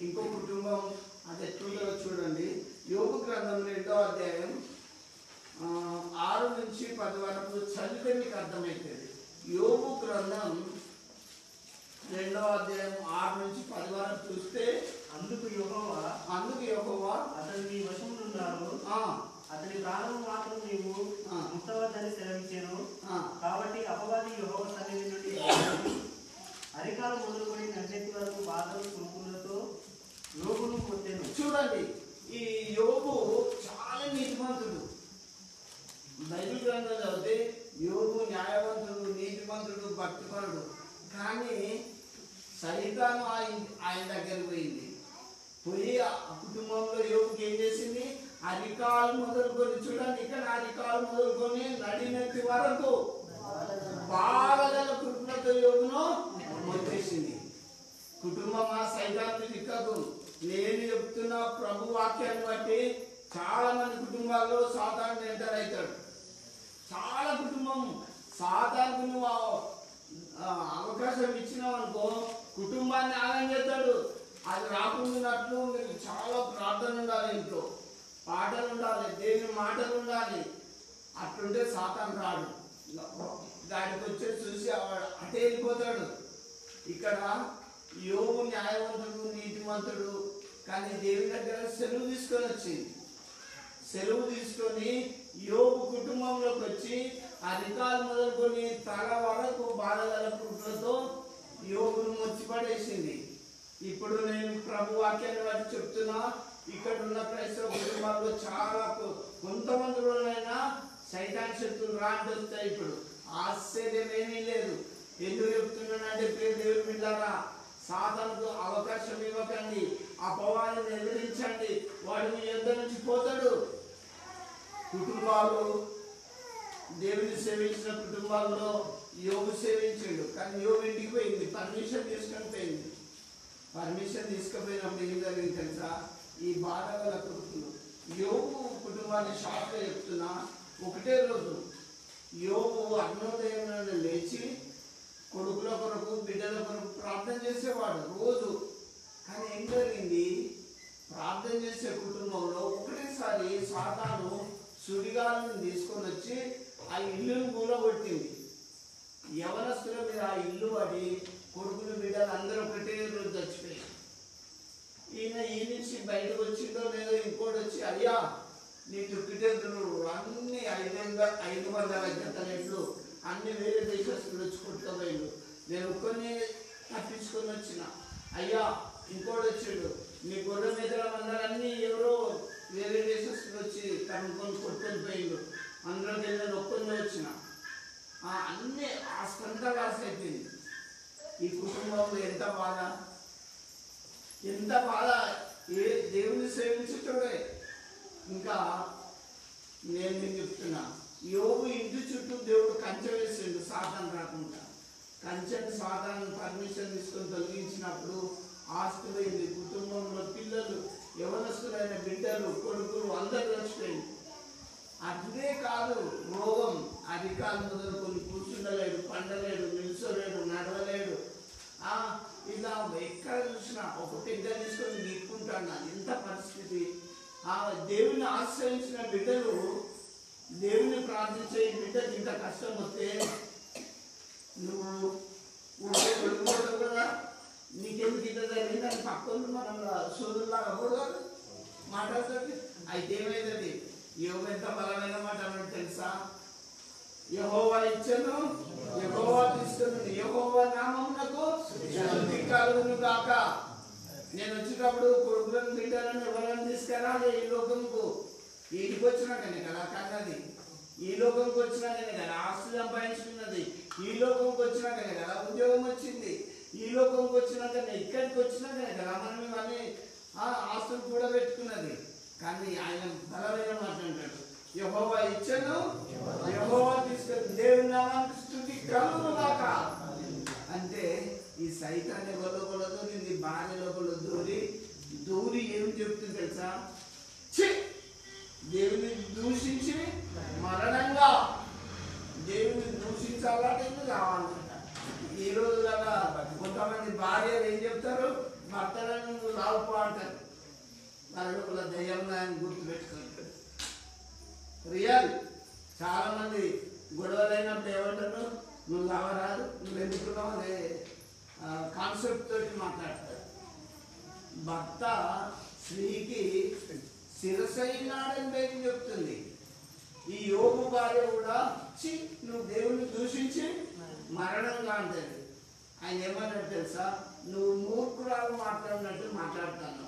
ఇంకో కుటుంబం అది ఎట్లుందో చూడండి. యోబు గ్రంథం 2వ అధ్యాయం 6 నుంచి 10 వరకు చదివితే మీకు అర్థమవుతుంది. యోబు గ్రంథం 2వ అధ్యాయం 6 నుంచి 10 వరకు చూస్తే
అందుకు యెహోవా అతడు నీ వశములో ఉన్నాడు, అతని ప్రాణం మాత్రం నీవు ముట్టవద్దని సెలవించాను. కాబట్టి అపవాది యెహోవా సన్నిధి నుండి అరికాలు మొదలుకొని నన్నెత్తి వరకు బాధలు కురుకులతో యోబును కొట్టెను.
చూడండి, ఈ యోబు చాలా నీతిమంతుడు. బైబిల్ గ్రంథం చదివితే యోబు న్యాయవంతుడు, నీతిమంతుడు, భక్తిపరుడు. కానీ సైతాను ఆయన దగ్గరికి పోయి ఆ కుటుంబంలో యోబుకి ఏం చేసింది? అరికాలు మొదలుకొని, చూడండి ఇక్కడ అరికాలు మొదలుకొని నడినెత్తి వరకు బాధగల కుటుంబంతో యోబును వచ్చేసింది. కుటుంబం ఆ సైతాన్ని దిక్కదు. నేను చెప్తున్న ప్రభు వాక్యాన్ని బట్టి చాలా మంది కుటుంబాల్లో సాతాను ఎంటర్ అవుతాడు. చాలా కుటుంబం సాతానుకు నువ్వు అవకాశం ఇచ్చినావు అనుకో, కుటుంబాన్ని ఆగం చేస్తాడు. అది రాకుండాట్లు మీకు చాలా ప్రార్థన ఉండాలి, ఇంట్లో పాటలు ఉండాలి, దేవుని మాటలు ఉండాలి. అట్లుంటే సాతాను రాడు. దానికి వచ్చేసి చూసి అటే వెళ్ళిపోతాడు. ఇక్కడ యోబు న్యాయవంతుడు, నీతిమంతుడు. కానీ దేవుని దగ్గర సెలవు తీసుకొని వచ్చింది. సెలవు తీసుకొని యోబు కుటుంబంలోకి వచ్చి అరికాలు మొదలుకొని తల వరకు బాధగల పుట్టులతో యోబును ముచ్చిపడేసింది. ఇప్పుడు నేను ప్రభు వాక్యాన్ని బట్టి చెప్తున్నా, ఇక్కడ ఉన్న క్రైస్తవ కుటుంబాల్లో చాలా కొంతమందిలోనైనా సైతాన్ శక్తులు రాంటొస్తాయి. ఇప్పుడు ఆశ్చర్యం ఏమీ లేదు. ఎందుకు చెప్తున్నానంటే ప్రియ దేవుని బిడ్డలారా, సాతానుకు అవకాశం ఇవ్వకండి, అపవాదిని ఎదిరించండి, వాడు మీ యొద్ద నుంచి పోతాడు. కుటుంబాలు దేవుని సేవించిన కుటుంబాల్లో యోబు సేవించాడు. కానీ యోబు ఇంటికి పోయింది, పర్మిషన్ తీసుకొని పోయింది. పర్మిషన్ తీసుకుపోయినప్పుడు ఏం జరిగింది తెలుసా? ఈ బాధగల కొడుకులు యోబు కుటుంబాన్ని షార్ట్గా చెప్తున్నా, ఒకటే రోజు యోబు అరుణోదయం నుండి లేచి కొడుకుల కొరకు, బిడ్డల కొరకు ప్రార్థన చేసేవాడు రోజు. కానీ ఏం జరిగింది? ప్రార్థన చేసే కుటుంబంలో ఒకటేసారి సాతాను సుడిగాలను తీసుకొని వచ్చి ఆ ఇల్లును కూలగొట్టింది. యవనస్తుల మీద ఆ ఇల్లు పడి కొడుకులు, బిడ్డలు అందరూ ఒకటే రోజు చచ్చిపోయారు. ఈయన ఈ నుంచి బయటకు వచ్చిందో లేదో ఇంకోటి వచ్చి, అయ్యా నీ దుఃఖితేంద్రులు అన్ని 500 జతలెట్లు అన్ని వేరే దేశస్తులు వచ్చి కొట్టుకోబోయాడు. నేను ఒక్కరిని తప్పించుకొని వచ్చిన. అయ్యా ఇంకోటి వచ్చాడు, నీ గొర్రె మీద అందరన్నీ ఎవరో వేరే దేశస్తులు వచ్చి తనుకొని కొట్టుకొని పోయిండు. అందులోకి వెళ్ళిన ఒక్కరిని వచ్చిన. అన్నీ ఆస్తంతా లాస్ అయిపోయింది. ఈ కుటుంబంలో ఎంత బాధ, ఎంత బాధ! ఏ దేవుని సేవించుడే. ఇంకా నేను మీకు చెప్తున్నా, యోబు ఇంటి చుట్టూ దేవుడు కంచె వేసిండు సాతాను రాకుండా. కంచెని సాతాను పర్మిషన్ తీసుకొని తొలగించినప్పుడు ఆస్తి పోయింది. కుటుంబంలో పిల్లలు, యవనస్తులైన బిడ్డలు, కొడుకులు అందరూ చచ్చిపోయింది. అదే కాదు, రోగం అధికారులు మొదలుకొని కూర్చుండలేడు, పండలేడు, నిల్చోలేడు, నడవలేడు. ఇలా ఎక్కడ చూసినా ఒక పెద్ద తీసుకొని గీక్కుంటాను. ఎంత పరిస్థితి! దేవుని ఆశ్రయించిన బిడ్డలు, దేవుని ప్రార్థించే బిడ్డకి ఇంత కష్టం వస్తే నువ్వు కొడుకుపోతావు కదా, నీకెందుకు ఇంత జరిగిందని పక్కన మనం సోదరులాగా కూడా మాట్లాడుతుంది. అయితే ఏమైతుంది? యోబు ఎంత బలమైన మాట అన్నట్టు తెలుసా? యెహోవా ఇచ్చెను, యెహోవా తీసుకుని, యెహోవా నామమునకు స్తుతి కలుగును గాక. నేను వచ్చేటప్పుడు కొడుకులను, బిడ్డలను ఎవరైనా తీసుకురాలి ఈ లోకంకు. ఇంటికి వచ్చినాకనే కదా కన్నది, ఈ లోకంకి వచ్చినాకనే కదా ఆస్తి సంపాదించుకున్నది, ఈ లోకంకి వచ్చినాకనే కదా ఉద్యోగం వచ్చింది, ఈ లోకంకి వచ్చినాకనే, ఇక్కడికి వచ్చినాకనే కదా మనం ఇవన్నీ ఆస్తులు కూడా పెట్టుకున్నది. కానీ ఆయన బలమైన మాట అంటాడు, యెహోవా ఇచ్చెను, యెహోవా తీసుకొని, దేవుని నామానికి స్తుతి కలుగును గాక. అంటే ఈ సైతాన్ని లోపలతో నీ భార్య లోపల దూరి ఏం చెప్తుంది తెలుసా? ఛీ దేవుని దూషించి మరణంగా. దేవుని దూషించాలంటే ఎందుకు కావాలంట. ఈ రోజు కదా కొంతమంది భార్యలు ఏం చెప్తారు, భర్తలను నువ్వు లావుపో అంటారు. వాళ్ళ దయ్యంగా ఆయన గుర్తు పెట్టుకుంటారు. రియల్ చాలా మంది గొడవలైనప్పుడు ఏమంటారు, నువ్వు లావరాదు, నువ్వు ఎందుకున్నావు అనే కాన్సెప్ట్ తోటి మాట్లాడతారు. భర్త స్త్రీకి శిరసైనాడని బయట చెప్తుంది. ఈ యోగు భార్య కూడా నువ్వు దేవుణ్ణి దూషించి మరణంగా అంటది. ఆయన ఏమన్నాడు తెలుసా, నువ్వు మూర్ఖురాలు మాట్లాడినట్టు మాట్లాడుతాను.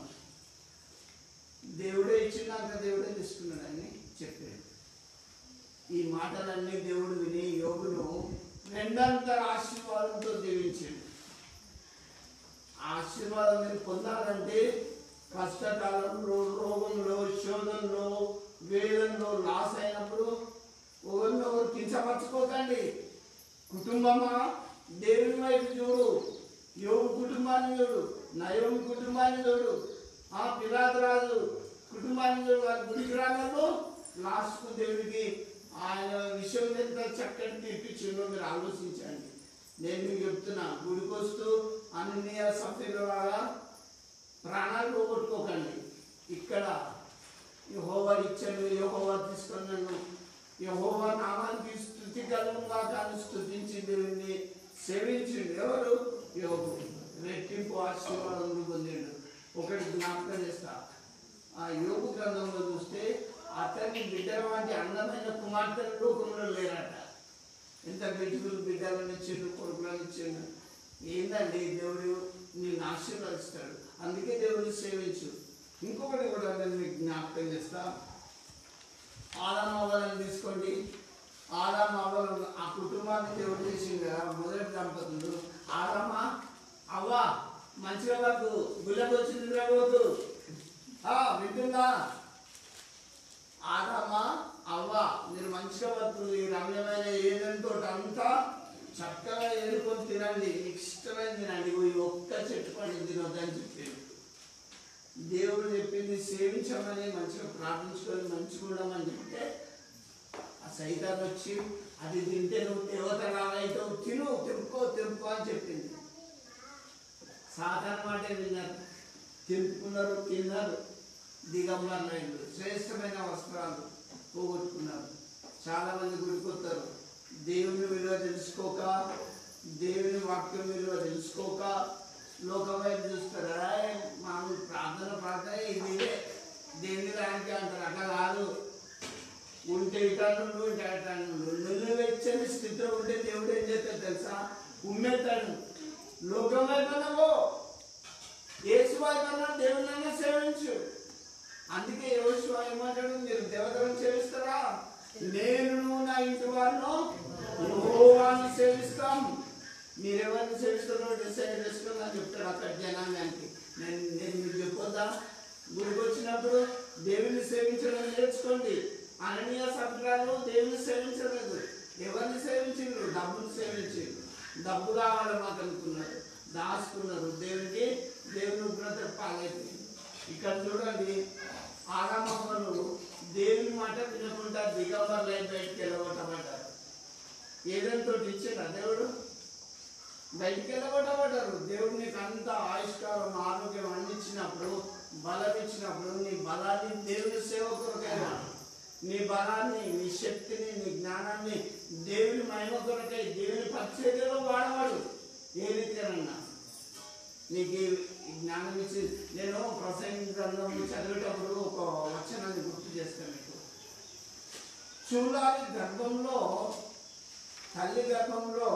దేవుడే ఇచ్చినాక దేవుడే తీసుకున్నాడు అని చెప్పాడు. ఈ మాటలన్నీ దేవుడు విని యోగును రెండంతర ఆశీర్వాదంతో దీవించాడు. ఆశీర్వాదం మీరు పొందాలంటే కష్టకాలంలో, రోగంలో, శోధంలో, వేదంలో లాస్ అయినప్పుడు ఒకరినొకరు కించపరచుకోకండి. కుటుంబమా దేవుని వైపు చూడు. యోగు కుటుంబాన్ని చూడు, నయోమి కుటుంబాన్ని చూడు, పిలాతు రాజు కుటుంబాన్ని చూడు. వారి గుడికి రాగలరు. లాస్ట్కు దేవుడికి ఆయన విషయం ఎంత చక్కటి తీర్పిచ్చిందో మీరు ఆలోచించండి. నేను మీకు చెప్తున్నా, గుడికి వస్తూ అన్ని సఫీరులాగా ప్రాణాలు పోగొట్టుకోకండి. ఇక్కడ యెహోవా ఇచ్చాను, యెహోవా తీసుకున్నాను, యెహోవా నామానికి స్తుతి కలుగుగా కానీ స్తుతించి దేవుని సేవించిండు. ఎవరు? యోగు. రెట్టింపు ఆశీర్వాదం పొందిండు. ఒకటి జ్ఞాపకం చేస్తా, ఆ యోగు గ్రంథంలో చూస్తే అతన్ని బిడ్డ వంటి అందమైన కుమార్తెలు లోకంలో లేరట. ఎంత బ్యూటిఫుల్ బిడ్డలను ఇచ్చిండు, కొడుకులను ఇచ్చిండు. ఏందండి, దేవుడు నేను ఆశీర్వదిస్తాడు. అందుకే దేవుడిని సేవించు. ఇంకొకటి కూడా నేను మీకు జ్ఞాపకం చేస్తా. ఆదాము అవ్వలను తీసుకోండి. ఆదాము అవ్వలు ఆ కుటుంబాన్ని దేవుడు చేసింది కదా. మొదటి దంపతులు ఆదామా అవ్వ మంచిగా వద్దు, గుళ్ళకు వచ్చి నిద్రపోతు. వింటుందా? ఆదామా అవ్వ మీరు మంచిగా వద్దు, ఈ రమ్యమైన ఏదంతో అంతా చక్కగా ఏరుకొని తినండి, మీకు ఇష్టమైన తినండి, ఈ ఒక్క చెట్టు పడి తినొద్దని చెప్పారు. దేవుడు చెప్పింది సేవించమని, మంచిగా ప్రార్థించుకొని మంచిగా ఉండమని చెప్తే ఆ సైతాన్ వచ్చి అది తింటే నువ్వు దేవత రావైతావు, తిను, తెంపుకో అని చెప్పింది. సాధారణ మాటే విన్నారు, తెంపుకున్నారు, తిన్నారు, దిగంబర్లు, శ్రేష్టమైన వస్త్రాలు పోగొట్టుకున్నారు. చాలామంది గుడికొస్తారు, దేవుని విలువ తెలుసుకోక, దేవుని వాక్యం విలువ తెలుసుకోక లోకం వైపు చూస్తారు. మామూలు ప్రార్థన ఇది దేని దానికి అంటారు. అట్లా కాదు. ఉంటే ఇటాను, ఉంటే అటాను. నువ్వు వెచ్చని స్థితిలో ఉంటే దేవుడు ఏం చేస్తాడు తెలుసా? ఉమ్మెత్తాడు. లోకం వైపు యేసు వైపు దేవుళ్ళైనా సేవించు. అందుకే యోషువ ఏమంటాడు, మీరు దేవతలను సేవిస్తారా? నేను నా ఇంటి వారిను యెహోవాను సేవిస్తాం. మీరెవరిని సేవిస్తారో డిసైడ్ చేసుకుని అని చెప్తాడు అక్కడ జనాంగానికి. నేను మీకు చెప్పొద్దా? గుడికి వచ్చినప్పుడు దేవుని సేవించడం నేర్చుకోండి. అననీయ సభ్యులు దేవుని సేవించలేదు. ఎవరిని సేవించిండ్రు? డబ్బును సేవించిండ్రు. డబ్బు కావాలి మాకు అనుకున్నారు, దాచుకున్నారు. దేవుని ఉగ్రత పాలైపోయింది. ఇక్కడ చూడండి, ఆదామవ్వలు దేవుని మాట వినకుండా దిగంబర్లై బయటికి వెళ్ళగొట్టబడ్డారు. ఏదంతో ఇచ్చిండ్రా దేవుడు? బయటికి వెళ్ళగొట్టబడ్డారు. దేవుడు నీకు అంత ఆయుష్కారం, ఆరోగ్యం అందించినప్పుడు, బలం ఇచ్చినప్పుడు నీ బలాన్ని దేవుని సేవ కొరకైనా, నీ బలాన్ని, నీ శక్తిని, నీ జ్ఞానాన్ని దేవుని మహిమ కొరకై, దేవుని పరిచర్యలో వాడవాడు. ఏ రీతిగానన్నా నీకు జ్ఞానం ఇచ్చి, నేను ప్రసంగ గ్రంథం చదివేటప్పుడు ఒక వచనాన్ని గుర్తు చేస్తాను మీకు. చూడాలి, గర్భంలో, తల్లి గర్భంలో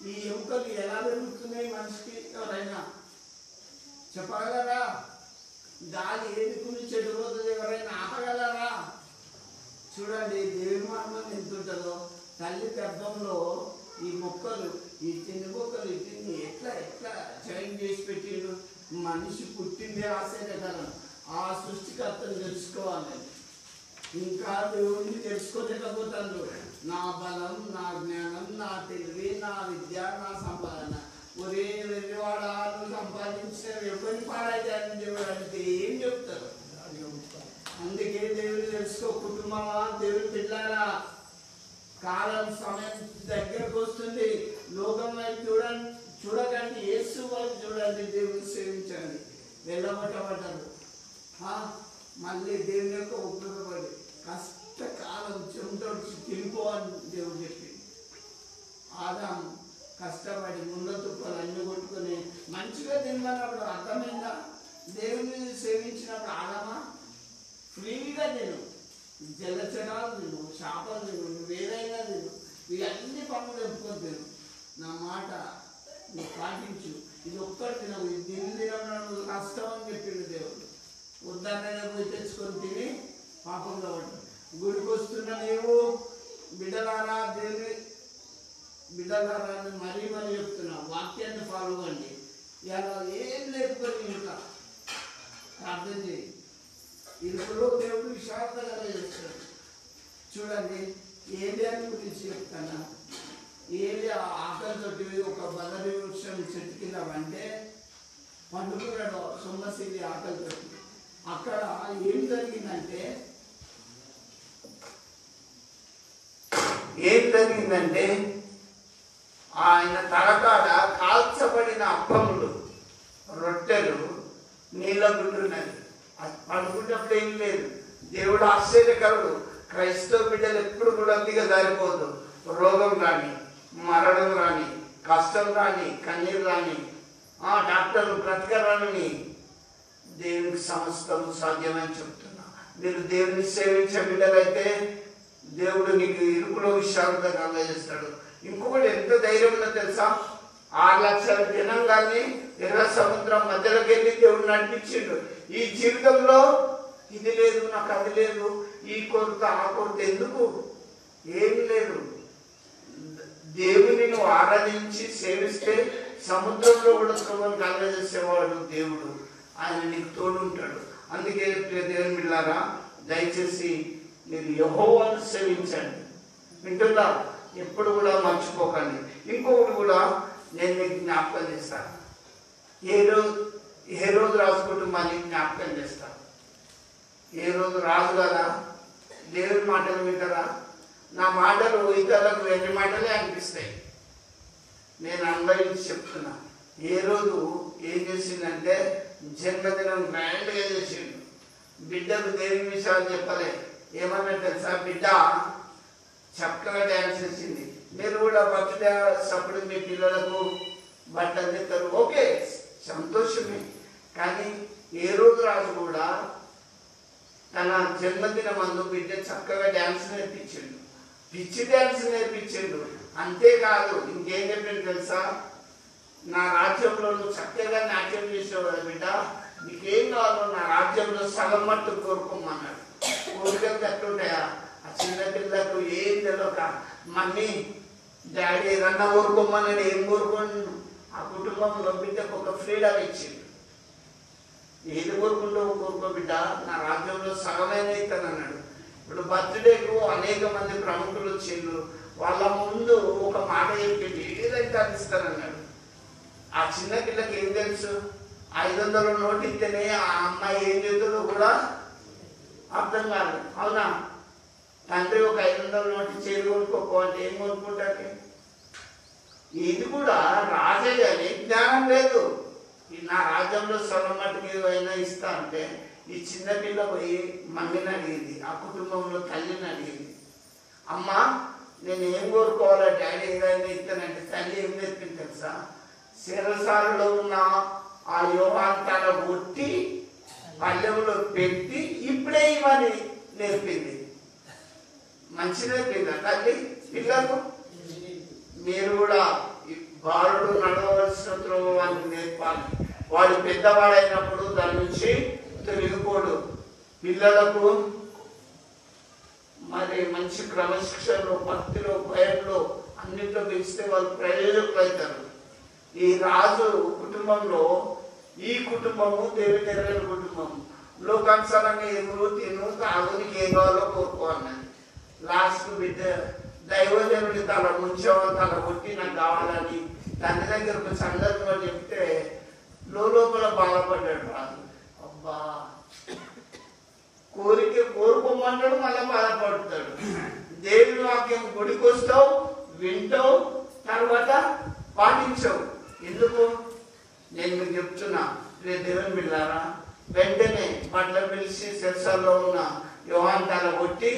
ఈ ఎముకలు ఎలా పెరుగుతున్నాయి మనిషికి? ఎవరైనా చెప్పగలరా? గాలి ఏ దిక్కుని చెడిపోతుంది ఎవరైనా ఆపగలరా? చూడండి, దేవుని మహిమ ఎంత ఉంటుందో. తల్లి గర్భంలో ఈ మొక్కలు, ఈ తిండి మొక్కలు, ఈ తిండి ఎట్లా జాయిన్ చేసి పెట్టిండు. మనిషి పుట్టిందే ఆశ్చర్యకరం. ఆ సృష్టికర్తను తెలుసుకోవాలి. ఇంకా దేవుడిని తెలుసుకోలేకపోతాను. నా బలం, నా జ్ఞానం, నా తెలివి, నా విద్య, నా సంపాదన. ఒరే వెళ్ళివాడా, నువ్వు సంపాదించిన ఎవరిని పాడైతే దేవుడు అంటే ఏం చెప్తారు? అందుకే దేవుడు తెలుసుకో కుటుంబమా, దేవుని పిల్లారా, కాలం సమయం దగ్గరకు వస్తుంది. లోకం వైపు చూడకండి, యేసు వైపు చూడండి, దేవుని సేవించండి. వెళ్ళగొట్టబడ్డారు, మళ్ళీ దేవుని యొక్క ఉపయోగపడి కష్టకాలం చెమటొచ్చి తినిపోవని దేవుడు చెప్పింది. ఆదాం కష్టపడి ముళ్ళ తుప్పలు అన్ని కొట్టుకొని మంచిగా తినమన్నప్పుడు అర్థమైందా? దేవుని సేవించినప్పుడు ఆదామా ఫ్రీగా తిను, జలచరాలు తిను, చేపలు తిను, నువ్వేదైనా తిను, ఇవన్నీ పనులు చెప్పుకొని తిను, నా మాట నువ్వు పాటించు, ఇది ఒక్కటి తినవు, ఇది తినడం నష్టం అని చెప్పిండు దేవుడు. ఉదాహరణ పోయి తెచ్చుకొని తిని పాపంలో పడ్డాడు. గుడికి వస్తున్న నీవు బిడ్డలారా, దేవుని బిడ్డలారా మరీ మరీ చెప్తున్నా, వాక్యాన్ని ఫాలో అవ్వండి. ఇలా ఏం లేకపోతే ఇంకా అర్థం చేయి. ఇరుకులో దేవుడు విశాలత చేస్తాడు. చూడండి, ఏలియాని గురించి చెప్తాను. ఏలియా ఆకలితోటి ఒక బదరి వృక్షం చెట్టు కింద అంటే పండుకున్నాడు సొమ్మసిల్లి ఆకలితోటి. అక్కడ ఏం జరిగిందంటే ఆయన తలకాడ కాల్చబడిన అప్పములు, రొట్టెలు నీళ్ళగుంటున్నది. పడుకున్నప్పుడు ఏం లేదు. దేవుడు ఆశ్చర్యకరుడు. క్రైస్తవ బిడ్డలు ఎప్పుడు కూడా దిగజారిపోదు. రోగం రాని, మరణం రాని, కష్టం రాని, కన్నీరు రాని, డాక్టర్లు బ్రతకరాని, దేవునికి సమస్తము సాధ్యమని చెప్తున్నా. మీరు దేవుని సేవించే బిడ్డలైతే దేవుడు నీకు ఇరుకులో విశాలత కలుగజేస్తాడు. ఇంకొకటి ఎంత ధైర్యం ఉందో తెలుసా? 6 లక్షల జనాంగాన్ని ఎర్ర సముద్రం మధ్యలోకి వెళ్ళి దేవుడు నడిపించిండు. ఈ జీవితంలో ఇది లేదు, నాకు అది లేదు, ఈ కొరత ఆ కొరత ఎందుకు, ఏమి లేదు. దేవుని నువ్వు ఆరాధించి సేవిస్తే సముద్రంలో కూడా త్రోవను కలగజేసేవాడు దేవుడు. ఆయన నీకు తోడు ఉంటాడు. అందుకే దేవుని బిడ్డలారా, దయచేసి మీరు యెహోవాను సేవించండి. వింటుందా? ఎప్పుడు కూడా మర్చిపోకండి. ఇంకొకటి కూడా నేను మీకు జ్ఞాపకం చేస్తాను. ఏ రోజు రాజు కుటుంబాన్ని జ్ఞాపకం చేస్తాను. ఏ రోజు రాజు కదా, దేవుని మాటలు వింటారా? నా మాటలు ఇతరులకు ఎన్ని మాటలే అనిపిస్తాయి. నేను అనుభవించి చెప్తున్నా. ఏ రోజు ఏం చేసిందంటే జన్మదినం గ్రాండ్గా చేసిండు. బిడ్డకు దేవుని విషయాలు చెప్పలే. ఏమన్నా తెలుసా? బిడ్డ చక్కగా డ్యాన్స్ చేసింది. మీరు కూడా బర్త్డే అప్పుడు మీ పిల్లలకు బట్టలు తెస్తారు, ఓకే, సంతోషమే. కానీ ఏ రోజు రాజు కూడా తన జన్మదిన మందు బిడ్డ చక్కగా డ్యాన్స్ నేర్పించిండు, పిచ్చి డ్యాన్స్ నేర్పించిండు. అంతేకాదు ఇంకేం చెప్పిండు తెలుసా? నా రాజ్యంలో నువ్వు చక్కగా నాట్యం చేసావు కదా బిడ్డ, నీకేం కావాలో నా రాజ్యంలో సగం మట్టు కోరుకోమన్నాడు. కోరికలు ఎట్లుంటాయా? ఆ చిన్న పిల్లలకు ఏం తెలియక మమ్మీ డాడీ ఏదన్నా కోరుకోమన్నాడు. ఏం కోరుకోండి? ఆ కుటుంబంలో బిడ్డకు ఒక ఫ్రీడమ్ ఇచ్చిండు. ఏది కోరుకుంటూ కోరుకో బిడ్డ, నా రాజ్యంలో సగమైన ఇస్తానన్నాడు. ఇప్పుడు బర్త్డేకు అనేక మంది ప్రముఖులు వచ్చిండ్రు. వాళ్ళ ముందు ఒక మాట చెప్పింది, ఏదైతే అందిస్తానన్నాడు. ఆ చిన్న పిల్లకి ఏం తెలుసు? 500 నోటు ఇస్తేనే ఆ అమ్మాయి ఏం చేస్తుందో కూడా అర్థం కాదు. అవునా? తండ్రి ఒక 500 నోటు చేరు కొనుక్కోపో అంటే ఏం కొనుక్కుంటారు? ఇది కూడా రాజే కానీ జ్ఞానం లేదు. నా రాజ్యంలో సగం మట్టుకు ఏదైనా ఇస్తా అంటే ఈ చిన్నపిల్ల పోయి మమ్మీని అడిగింది, ఆ కుటుంబంలో తల్లిని అడిగింది, అమ్మ నేను ఏం కోరుకోవాలా డాడీ ఏదైనా ఇస్తానంటే తల్లి ఏం నేర్పింది తెలుసా? శిరసాలలో ఉన్న ఆ యోగాంతాల కొట్టి పల్లెంలో పెట్టి ఇప్పుడే ఇవన్నీ నేర్పింది. మంచి నేర్పిందా తల్లి పిల్లలకు? మీరు కూడా బాలుడు నడవలసిన త్రోవని నేర్పాలి. వాడు పెద్దవాడైనప్పుడు దాని నుంచి తొలగిపోడు. పిల్లలకు మరి మంచి క్రమశిక్షణలో, భక్తిలో, భయంలో అన్నింటిలో పెంచితే వాళ్ళు ప్రయోజకులు అవుతారు. ఈ రాజు కుటుంబంలో ఈ కుటుంబము దేవుని ఎరగని కుటుంబం. లోకానుసారంగా ఎదురు తిను తాగునికి ఏం కావాలో కోరుకో అన్నది. లాస్ట్ బిడ్డ దైవజనుడి తల ముంచవ తల కొట్టి నాకు కావాలని తండ్రి దగ్గరకు సందర్భంగా చెప్తే లోపల బాధపడ్డాడు రాజు. అబ్బా కోరుకోమంటాడు, మళ్ళీ బాధపడతాడు. దేవుని వాక్యం గుడికి వస్తావు, వింటావు, తర్వాత పాటించవు. ఎందుకు? నేను మీకు చెప్తున్నా, రేపు దేవుని బిడ్డారా, వెంటనే బట్టలు పిలిచి సెరసాల్లో ఉన్న యోహాంతాల కొట్టి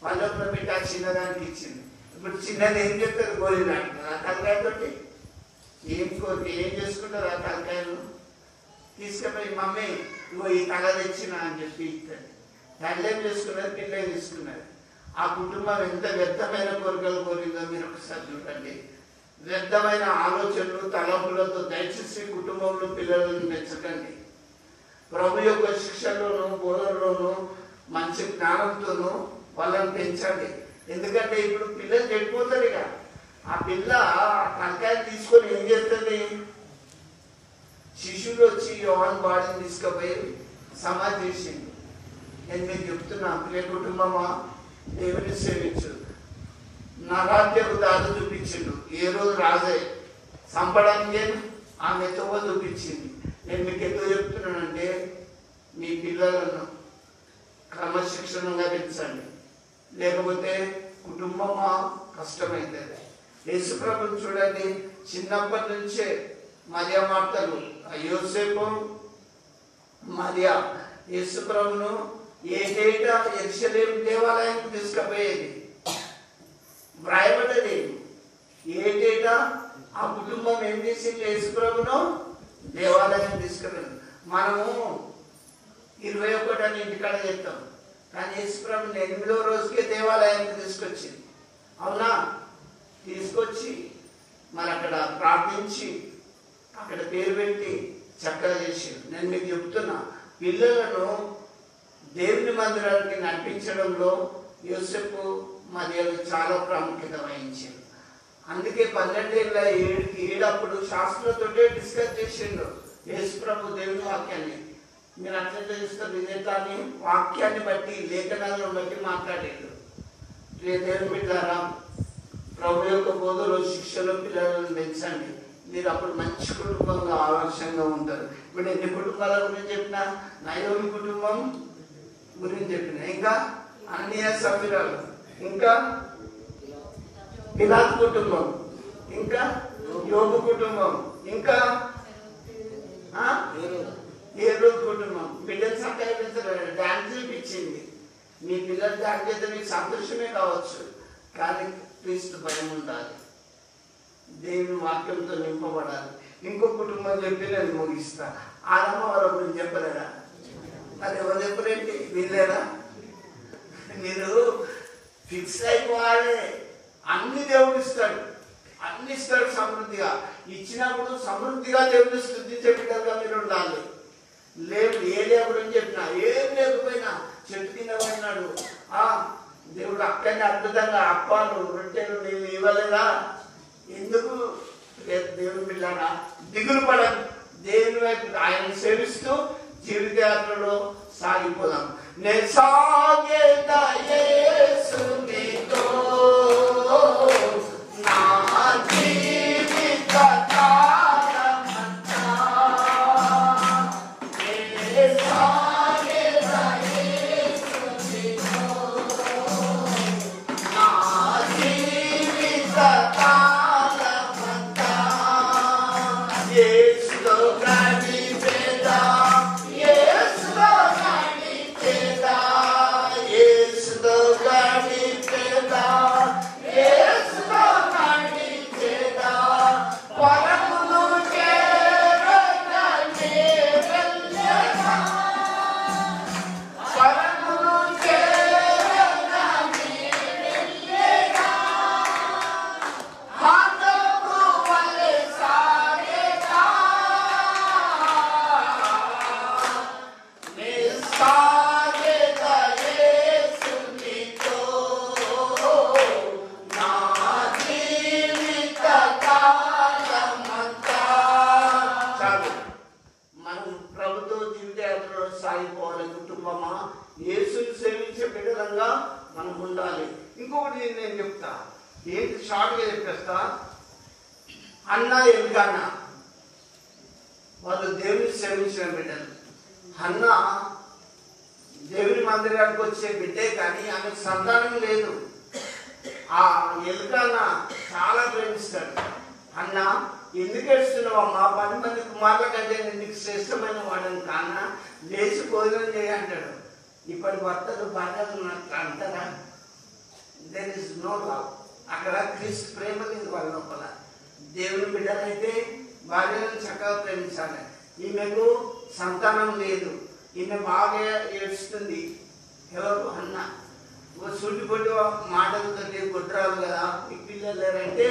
పళ్ళలో పెట్టి ఆ చిన్నదానికి ఇచ్చింది. ఇప్పుడు చిన్నది ఏం చెప్తుంది? గోళీలు అంటారు. ఆ తలకాయతోటి ఏం చేసుకుంటారు? ఆ తలకాయలు తీసుకుపోయి మమ్మీ ఇగో ఈ తల తెచ్చిన అని చెప్పి ఇస్తుంది. తల్లి ఏం చేసుకున్నది? పిల్లలు తీసుకున్నది. ఆ కుటుంబం ఎంత వ్యర్థమైన కోరికలు కోరిందో మీరు ఒకసారి చూడండి. వ్యర్థమైన ఆలోచనలు తలంపులతో దయచేసి కుటుంబంలో పిల్లలను పెంచకండి. ప్రభు యొక్క శిక్షలోను బోధనలోను మంచి జ్ఞానంతోనూ వాళ్ళని పెంచండి. ఎందుకంటే ఇప్పుడు పిల్లలు చెడిపోతారు. ఇక ఆ పిల్ల తలకాయలు తీసుకొని ఏం చేస్తుంది? శిష్యులు వచ్చి యోహాను బాడీని తీసుకుపోయి సమాధి చేసింది. నేను మీకు చెప్తున్నా, ప్రియ కుటుంబమా, దేవుని సేవించు. నా రాజ్యకు దారి చూపించిండు. ఏ రోజు రాజే చంపడానికి ఆమె ఎత్తువ చూపించింది. నేను మీకు ఎందుకు చెప్తున్నానంటే, మీ పిల్లలను క్రమశిక్షణగా పెంచండి, లేకపోతే కుటుంబమా కష్టమవుతుంది. యేసుప్రభుని చూడండి, చిన్నప్పటి నుంచే మరియా మార్తలు, యోసేపు, మరియా యేసుప్రభును ఏటేటా యెరూషలేము దేవాలయానికి తీసుకుపోయేది. వ్రాయబడ్డది. ఏటేటా ఆ కుటుంబం ఏం చేసింది? యేసుప్రభును దేవాలయం తీసుకుపోయింది. మనము 21 అని ఇంటికాడ చెప్తాం, కానీ యేసుప్రభుని 8వ రోజుకే దేవాలయానికి తీసుకొచ్చింది. అవునా? తీసుకొచ్చి మరి అక్కడ ప్రార్థించి అక్కడ పేరు పెట్టి చక్కగా చేసింది. నేను మీకు చెప్తున్నా, పిల్లలను దేవుని మందిరానికి నడిపించడంలో యోసేపు మరియలు చాలా ప్రాముఖ్యత వహించారు. అందుకే 12 ఏళ్ళ ఏడప్పుడు శాస్త్రులతోటే డిస్కస్ చేసిండు యేసుప్రభు దేవుని వాక్యాన్ని. మీరు అట్లా చేస్తారు, ఇదేతాన్ని వాక్యాన్ని బట్టి లేఖనాలను బట్టి మాట్లాడాడు. దేవుని బిడ్డారా, ప్రభు యొక్క బోధలో శిక్షలో పిల్లలను పెంచండి. మీరు అప్పుడు మంచి కుటుంబంగా ఆదర్శంగా ఉంటారు. ఇప్పుడు ఎన్ని కుటుంబాల గురించి చెప్పినా, నయోమి కుటుంబం గురించి చెప్పిన, ఇంకా అన్నయ్య సభ్యురాలు, ఇంకా పిలాతు కుటుంబం, ఇంకా యోబు కుటుంబం, ఇంకా హేరోదు కుటుంబం. బిడ్డలు చక్కగా పెంచారు, డాన్స్ చూపించింది. మీ పిల్లలు డాన్స్ చేస్తే మీకు సంతోషమే కావచ్చు, కానీ క్రీస్తు భయం ఉండాలి, దేవుని వాక్యంతో నింపబడాలి. ఇంకో కుటుంబం చెప్పి నేను ముగిస్తా. ఆరమ్మ వారి గురించి చెప్పలేదా? మరి ఎవరు చెప్పలేంటి? వీళ్ళేనా? మీరు ఫిక్స్ అయిపోవాలి. అన్ని దేవుడు ఇస్తాడు, అన్ని ఇస్తాడు సమృద్ధిగా. ఇచ్చినప్పుడు సమృద్ధిగా దేవుడిని స్తుతించే బిడ్డలుగా మీరు ఉండాలి. లేదు ఏ లేకుండా చెప్పినా, ఏం లేకపోయినా చెట్టు కింద పడినాడు, దేవుడు అక్కడిని అద్భుతంగా అప్పాలు రొట్టెలు నీళ్ళు ఇవ్వలేదా? ఎందుకు? దేవుని పిల్లరా, దిగులు పడదు. దేవుని వైపు ఆయన సేవిస్తూ జీవిత యాత్రలో సాగిపోదాం. నేను సాగేదా యేసునితో నా జీవిత కాలమంతా, నేను సాగేదా యేసునితో నా జీవిత కాలమంతా, యేసుతో గడిపేదా, యేసుతో గడిపేదా, యేసుతో గడిపేదా, యేసుతో గడిపేదా, పరమును చేరగానే వెళ్ళేదా, పరమును చేరగానే వెళ్ళేదా, హానోకు వలె సాగేదా, నే సాగేదా యేసునితో నా జీవిత కాలమంతా. చాలు, మనం ప్రభుత్వ జీవిత యాత్రలో సాగిపోవాలి. కుటుంబమా, యేసుని సేవించే బిడ్డలంగా మనం ఉండాలి. ఇంకొకటి నేను చెప్తా, ఏంటి షార్ట్గా చెప్పేస్తా. అన్న ఎల్కానా వాళ్ళు దేవుని సేవించిన బిడ్డలు. అన్న దేవుని మందిరానికి వచ్చే బిడ్డే కానీ ఆమెకు సంతానం లేదు. ఆ ఎలుకన్న చాలా ప్రేమిస్తాడు. అన్న ఎందుకు ఏడుస్తున్నావు అమ్మా, 10 మంది కుమారుల కంటే నేను నీకు శ్రేష్టమైన వాడని కాన్నా, లేచి భోజనం చేయ అంటాడు. ఇప్పటి భర్తలు భార్యలు అంటారా? There is no love. అక్కడ క్రీస్తు ప్రేమ లేదు వాళ్ళ లోపల. దేవుని బిడ్డలైతే భార్యలను చక్కగా ప్రేమించాలి. ఈమెకు సంతానం లేదు, ఈమె బాగా ఏడుస్తుంది. ఎవరు? అన్న. సూటిపొట్టి మాటలతో గుడ్రాలు కదా, మీకు పిల్లలు లేరంటే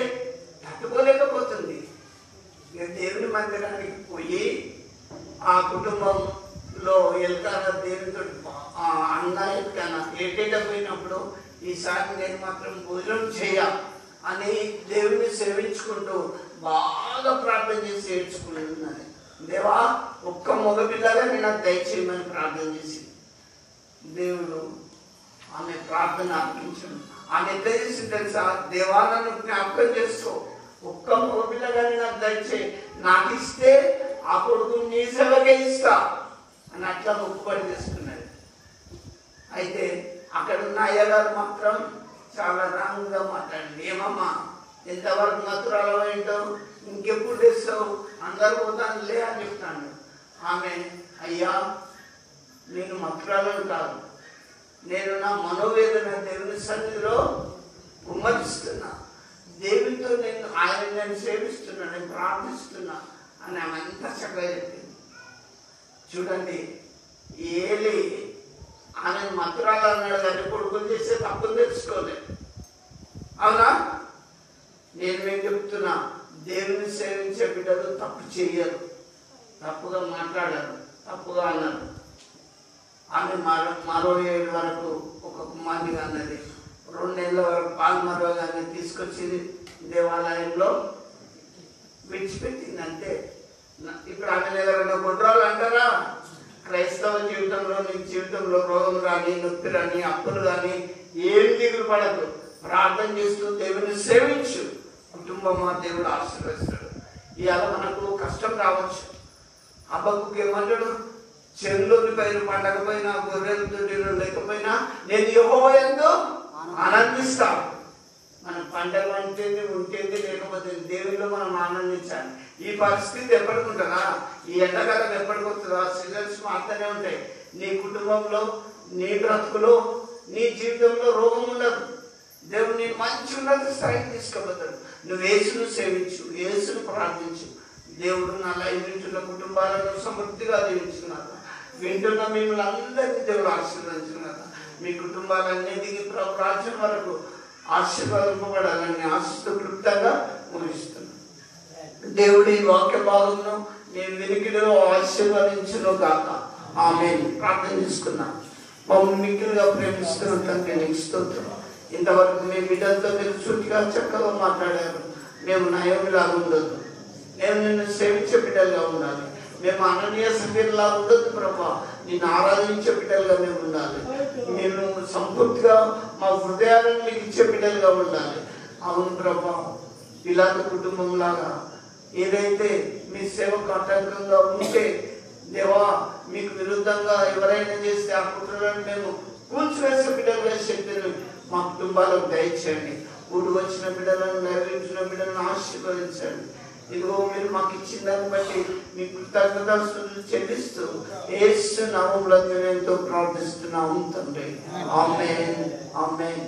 తట్టుకోలేకపోతుంది. దేవుని మందిరానికి పోయి ఆ కుటుంబంలో ఎల్కానా దేవునితో అన్న ఎల్కానా ఏటేట పోయినప్పుడు ఈసారి నేను మాత్రం భోజనం చేయ అని దేవుని సేవించుకుంటూ బాగా ప్రార్థన చేసి ఏడ్చుకుంటున్నది. దేవా, ఒక్క మగపిల్లగా నాకు దయచేయమని ప్రార్థన చేసి దేవుడు ఆమె ప్రార్థన అర్పించను. ఆమె ఎట్లా చేసి తెలుసా? దేవా, నన్ను జ్ఞాపకం చేసుకో, ఒక్క మగపిల్లగాని నాకు దయచేయి, నాకు ఇస్తే ఆ కొడుకు నీ సేవకే ఇస్తా అని అట్లా మొక్కుబడి చేసుకున్నది. అయితే అక్కడ ఉన్న అయ్యగారు మాత్రం చాలా రాంగ్గా మాట్లాడింది. ఏమమ్మా, ఎంతవరకు మధురాలో ఏంటో, ఇంకెప్పుడు తెస్తావు, అందరు పోతానులే అని చెప్తాను. ఆమె, అయ్యా నేను మధురాలను కాదు, నేను నా మనోవేదన దేవుని సన్నిధిలో కుమ్మరిస్తున్నా, దేవునితో నేను సేవిస్తున్నా, నేను ప్రార్థిస్తున్నా అని ఆమె అంతా చక్కగా చెప్పింది. చూడండి, ఏలి ఆమె మధురాలు అన్నాడు కానీ కొడుకులు చేసే తప్పులు తెలుసుకోలేదు. అవునా? నేను మేము చెప్తున్నా, దేవుని సేవించే బిడ్డలు తప్పు చేయరు, తప్పుగా మాట్లాడారు, తప్పుగా అన్నారు. ఆమె మరో 7 వరకు ఒక కుమార్తెగా అన్నది. 2 నెలల వరకు పాల్మరవగానే తీసుకొచ్చి దేవాలయంలో విడిచిపెట్టింది. అంతే. ఇప్పుడు ఆమె ఎవరైనా గుడ్రాలు అంటారా? క్రైస్తవ జీవితంలో, నీ జీవితంలో రోగం కానీ, నొప్పి కానీ, అప్పులు కానీ ఏం దిగులు పడదు. ప్రార్థన చేస్తూ దేవుని సేవించు, కుటుంబమా దేవుడు ఆశీర్వదిస్తాడు. ఇవాళ మనకు కష్టం రావచ్చు. హబక్కుకు ఏమంటాడు? చెరువులోని పైరు పండకపోయినా, గొర్రెలు దొడ్డిలో లేకపోయినా నేను యెహోవా యందు ఆనందిస్తా. మన పంటలు అంటేది ఉంటేది లేకపోతే దేవుల్లో మనం ఆనందించాలి. ఈ పరిస్థితి ఎప్పటికుంటుందా? ఈ ఎండాకాలం ఎప్పటికొస్తుందా? సీజన్స్ మాత్రమే ఉంటాయి. నీ కుటుంబంలో, నీ బ్రతుకులో, నీ జీవితంలో రోగం ఉండదు. దేవుడు నీ మంచి ఉన్నత స్థాయికి తీసుకుపోతాడు. నువ్వు యేసును సేవించు, యేసును ప్రార్థించు. దేవుడు నా లైవ్ వింటున్న కుటుంబాలను సమృద్ధిగా దీవించుకున్నాడు. వింటున్న మిమ్మల్ని అందరినీ దేవుడు ఆశీర్వదించుకున్నాడు. మీ కుటుంబాలన్నీ దిగి రాజ్యం వరకు ఆశీర్వదింపబడాలని ఆశిస్తూ క్లుప్తంగా ముగిస్తున్నాను. దేవుడి వాక్య భాగంలో నేను వినికిడిలో ఆశీర్వదించును గాక. ఆమేన్. ప్రార్థన చేసుకున్నాం. మమ్మల్ని మిక్కిలుగా ప్రేమిస్తున్న తండ్రి, నీకు స్తోత్రం. ఇంతవరకు మీ బిడ్డలతో మీరు సూటిగా చక్కగా మాట్లాడారు. మేము నయమిలాగా ఉండదు, మేము నిన్ను సేవించే బిడ్డలుగా ఉండాలి. మేము అననీయ సభ్యులా ఉండదు ప్రభా, నిన్ను ఆరాధించే బిడ్డలుగా మేము ఉండాలి. మేము సంపూర్తిగా మా హృదయాలను మీకు ఇచ్చే బిడ్డలుగా ఉండాలి. అవును ప్రభా, ఇలాంటి కుటుంబం లాగా ఏదైతే మీ సేవకు ఆటంకంగా ఉంటే దేవా, మీకు విరుద్ధంగా ఎవరైనా చేస్తే ఆ కుట్రలను మేము కూల్చివేసే బిడ్డలుగా శక్తిని మా కుటుంబాలకు దయచేయండి. ఊడు వచ్చిన బిడ్డలను, నెరవేర్చిన బిడ్డలను ఆశీర్వదించండి. ఇదిగో మీరు మాకు ఇచ్చిన దాన్ని బట్టి మీ కృతజ్ఞతలు చెల్లిస్తూ యేసు నామములో ఎంతో ప్రార్థిస్తున్నాము తండ్రి. ఆమేన్, ఆమేన్.